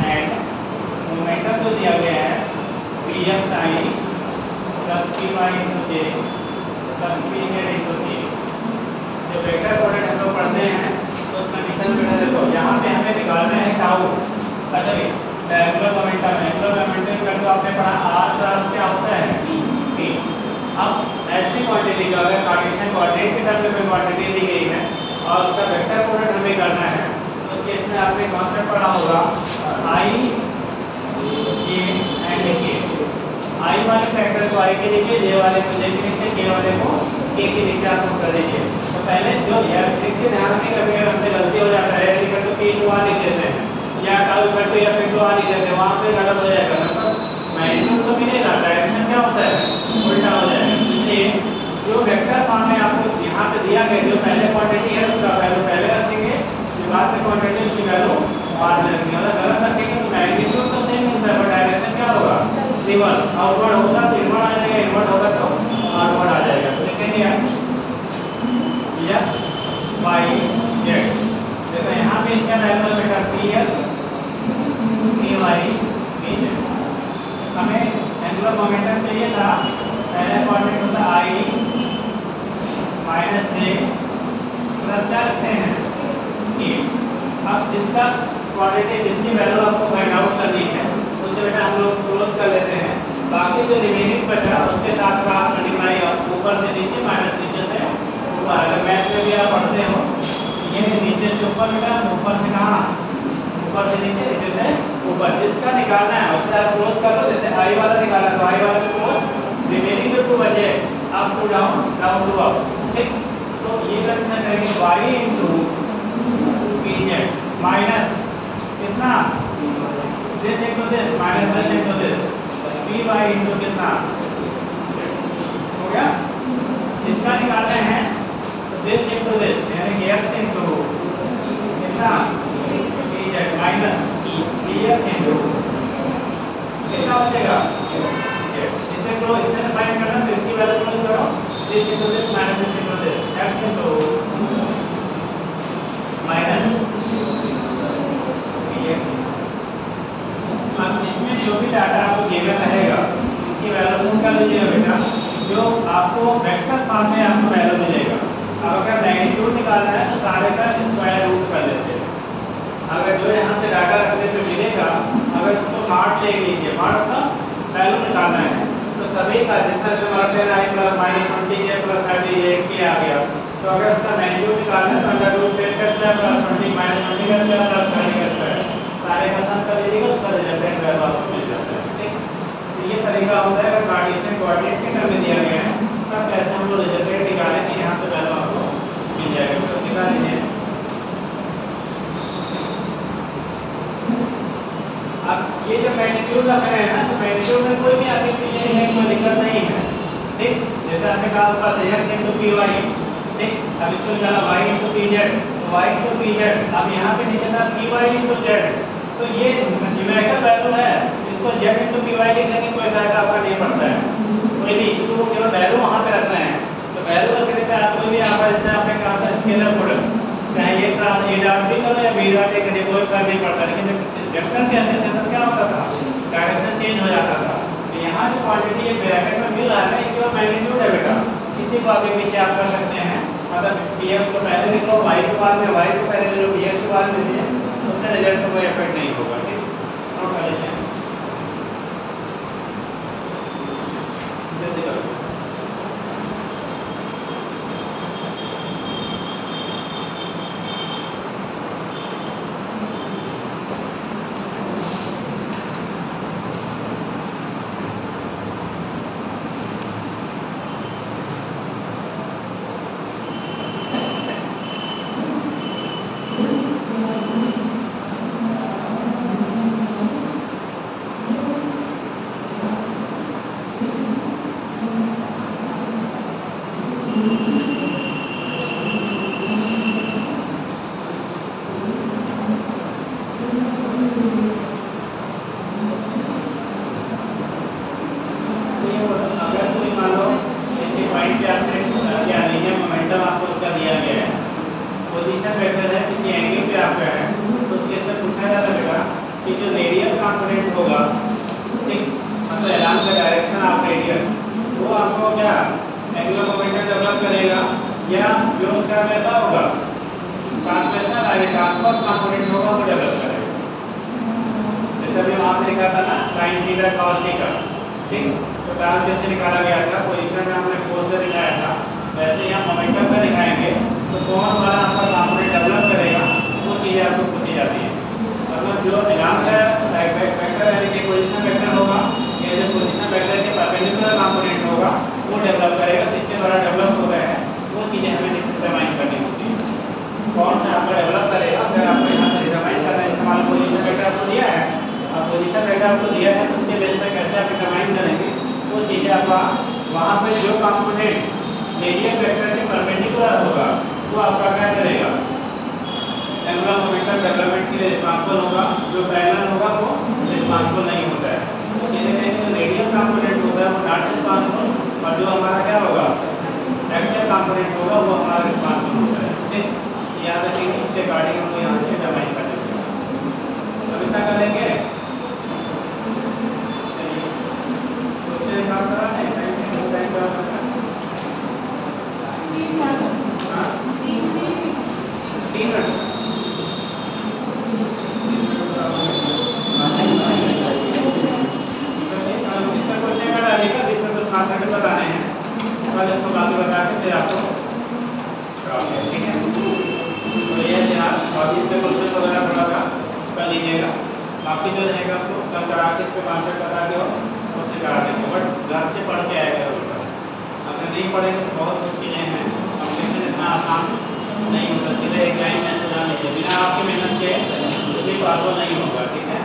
एंड मोमेंटम जो दिया गया है px I plus py into j plus pz into k। जब वेक्टर प्रोडक्ट हम लोग पढ़ते हैं तो उसका कंडीशन बेटा देखो, यहाँ पे हमें निकालना है टाउ। अच्छा भी एंगुलर मोमेंटम का जो आपने पढ़ा r प्लस क्या होता है t। अब ऐसी क्वांटिटी का अगर कार्टेशियन कोऑर्डिनेट के टर्म में कोई क्वांटिटी दी गई है और उसका वेक्टर प्रोडक्ट हमें करना है तो उस केस में आपने कॉन्सेप्ट पढ़ा होगा i j and k। i वाले फैक्टर को i के नीचे, j वाले को j के नीचे, k वाले को k के नीचे आप कर दीजिए। तो पहले जो देखिए ध्यान से कभी हमसे गलती हो जाता है equal to p to r लिख देते हैं या tau equal to f to r लिख देते हैं, वहां पे गलत हो जाएगा। मतलब मैग्नीट्यूड तो मिलेगा, डायरेक्शन क्या होता है उल्टा हो जाएगा। इसलिए जो वेक्टर फॉर्म में आपको यहाँ पे दिया गया जो पहले क्वांटिटी है उसका वैल्यू पहले रखेंगे, जो बाद में क्वांटिटी उसकी वैल्यू बाद में रखेंगे। अगर गलत रखेंगे तो मैग्नीट्यूड तो सेम मिलता है पर डायरेक्शन क्या होगा रिवर्स। आउटवर्ड होगा तो इनवर्ड आ जाएगा, इनवर्ड होगा तो आउटवर्ड आ जाएगा। तो लिखेंगे x y z। देखो यहाँ पे इसका वैल्यू है बेटा px py pz। हमें एंगुलर मोमेंटम चाहिए था, पहले कोऑर्डिनेट होता I माइनस j प्लस क्या रखते हैं k। अब जिसका क्वांटिटी जिसकी वैल्यू आपको फाइंड आउट करनी है उससे बेटा हम लोग क्लोज कर लेते हैं। बाकी जो रिमेनिंग बचा उसके साथ आप मल्टीप्लाई ऊपर से नीचे माइनस नीचे से ऊपर। अगर मैथ में भी आप पढ़ते हो ये नीचे से ऊपर बेटा, ऊपर से कहाँ, ऊपर से नीचे, नीचे से ऊपर। जिसका निकालना है उससे आप क्लोज कर लो। जैसे आई वाला निकाला तो आई वाला को क्लोज, रिमेनिंग जो टू बचे up to down, down to up. ठीक, तो ये कंडीशन करेंगे y into pz माइनस कितना this into this माइनस this into this py into कितना हो गया। इसका निकालते हैं तो this into this यानी कि x into कितना pz माइनस px into कितना बचेगा। इसे करो, इसे फाइंड करना तो इसकी वैल्यू क्लोज करो। this into this minus this into this x into minus px। अब इसमें जो भी डाटा आपको गिवन रहेगा इसकी वैल्यू पुट कर लीजिएगा बेटा, जो आपको वेक्टर फॉर्म में आपको वैल्यू मिलेगा। अब अगर मैग्नीट्यूड निकालना है तो सारे का स्क्वायर रूट कर लेते हैं। अगर जो यहाँ से डाटा रखने पे मिलेगा अगर उसको मार्ट ले लीजिए, मार्ट का वैल्यू निकालना है तो सभी का जितना जो मार्ट लेना है प्लस माइनस 20 है प्लस 30 है के आ गया। तो अगर उसका मैग्नीट्यूड निकालना है तो अंडर रूट 10 का स्क्वायर प्लस 20 माइनस 20 का स्क्वायर प्लस 30 का स्क्वायर सारे का सम कर लीजिएगा, उसका रिजल्टेंट वैल्यू आपको मिल जाता है। ठीक, तो ये तरीका होता है अगर कार्टेशियन कोऑर्डिनेट के टर्म में दिया गया है तब कैसे हम लोग रिजल्टेंट निकालें कि यहाँ से वैल्यू आपको मिल जाएगा। तो निकाल लीजिए। अब ये जो मैग्नीट्यूड रख रहे हैं ना तो मैग्नीट्यूड में कोई भी आगे पीछे नहीं है, कोई दिक्कत नहीं है। ठीक, जैसे आपने कहा ऊपर से x into py। ठीक, अब इसको निकाला y into pz तो y into pz। अब यहाँ पे नीचे था py into z तो ये न्यूमेरिकल वैल्यू है, इसको z into py लिखने की कोई फायदा आपका नहीं पड़ता है कोई भी, क्योंकि वो केवल वैल्यू वहाँ पे रखना है। तो वैल्यू रखने पे आप कोई भी आप जैसे आपने कहा था स्केलर प्रोडक्ट चाहे ये डॉट भी करो या बी डॉट करें कोई फर्क नहीं पड़ता। लेकिन जब वेक्टर के अंदर जैसा क्या होता था डायरेक्शन चेंज हो जाता था। तो यहाँ जो क्वांटिटी एक ब्रैकेट में मिल रहा है इसका मैग्नीट्यूड है बेटा, इसी को आगे पीछे आप कर सकते हैं। मतलब px को पहले लिखो, y के बाद में y को पहले लिखो, px के बाद में लिखिए, उससे रिजल्ट को कोई इफेक्ट नहीं होगा। ठीक, नोट कर लीजिए। जल्दी करो। पोजीशन वेक्टर है किसी एंगल पे आपका है तो उसके अंदर पूछा जाता है बेटा कि जो रेडियल कंपोनेंट होगा, ठीक, मतलब ऐलान कर रेडियस, वो आपको क्या एंगुलर मोमेंटम डेवलप करेगा या जो उसका वैसा होगा ट्रांसलेशनल आगे ट्रांसवर्स कंपोनेंट होगा वो डेवलप करेगा। जैसे अभी आपने लिखा था ना sin थीटा cos थीटा, ठीक, तो ट्रांस जैसे निकाला गया था पोजीशन में हमने फोर्स से दिखाया था, वैसे यहाँ मोमेंटम का दिखाएंगे तो कौन वाला आपका कंपोनेंट डेवलप करेगा वो चीज़ें आपको पूछी जाती है। मतलब जो निगाम का वेक्टर यानी कि पोजीशन वेक्टर होगा या जो पोजीशन वेक्टर के परपेंडिकुलर कंपोनेंट होगा वो डेवलप करेगा, जिसके द्वारा डेवलप हो रहा है वो चीज़ें हमें डिटरमाइन करनी होती है। कौन सा आपका डेवलप करेगा, अगर आपको यहाँ से डिटरमाइन करना है, हमारा पोजीशन वेक्टर आपको दिया है, अब पोजीशन वेक्टर आपको दिया है तो उसके बेस पर कैसे आप डिटरमाइन करेंगे वो चीज़ें आप वहाँ पे जो कंपोनेंट रेडियल वेक्टर के परपेंडिकुलर होगा वो आपका क्या करेगा एंगुलर मोमेंटम डेवलपमेंट के लिए रिस्पांसिबल होगा, जो पैरेलल होगा वो रिस्पांसिबल नहीं होता है। तो सीधे कहेंगे जो रेडियल कंपोनेंट होगा वो नॉट रिस्पांसिबल और जो हमारा क्या होगा एक्सियल कंपोनेंट होगा वो हमारा रिस्पांसिबल होता है। ठीक, याद रखिए इसके अकॉर्डिंग हमको यहाँ से डिटरमाइन कर देंगे। अब इतना कर लेंगे, चलिए सोचिए काम करा है टाइम का हाँ 3 मिनट बताने हैं, कल इसको बाकी बता के फिर आपको कराओगे, ठीक है। तो ये जनाब और इस पे क्वेश्चन वगैरह थोड़ा सा कर लीजिएगा, बाकी जो रहेगा उसको कल करा के इस पे कॉन्सेप्ट बता के उससे करा देंगे, बट घर से पढ़ के आएगा उसका। अगर नहीं पढ़ेंगे तो बहुत मुश्किलें हैं, कॉम्पिटिशन इतना आसान नहीं होता, सीधे एक लाइन में सुना लीजिए बिना आपकी मेहनत के कुछ भी पास नहीं होगा, ठीक है।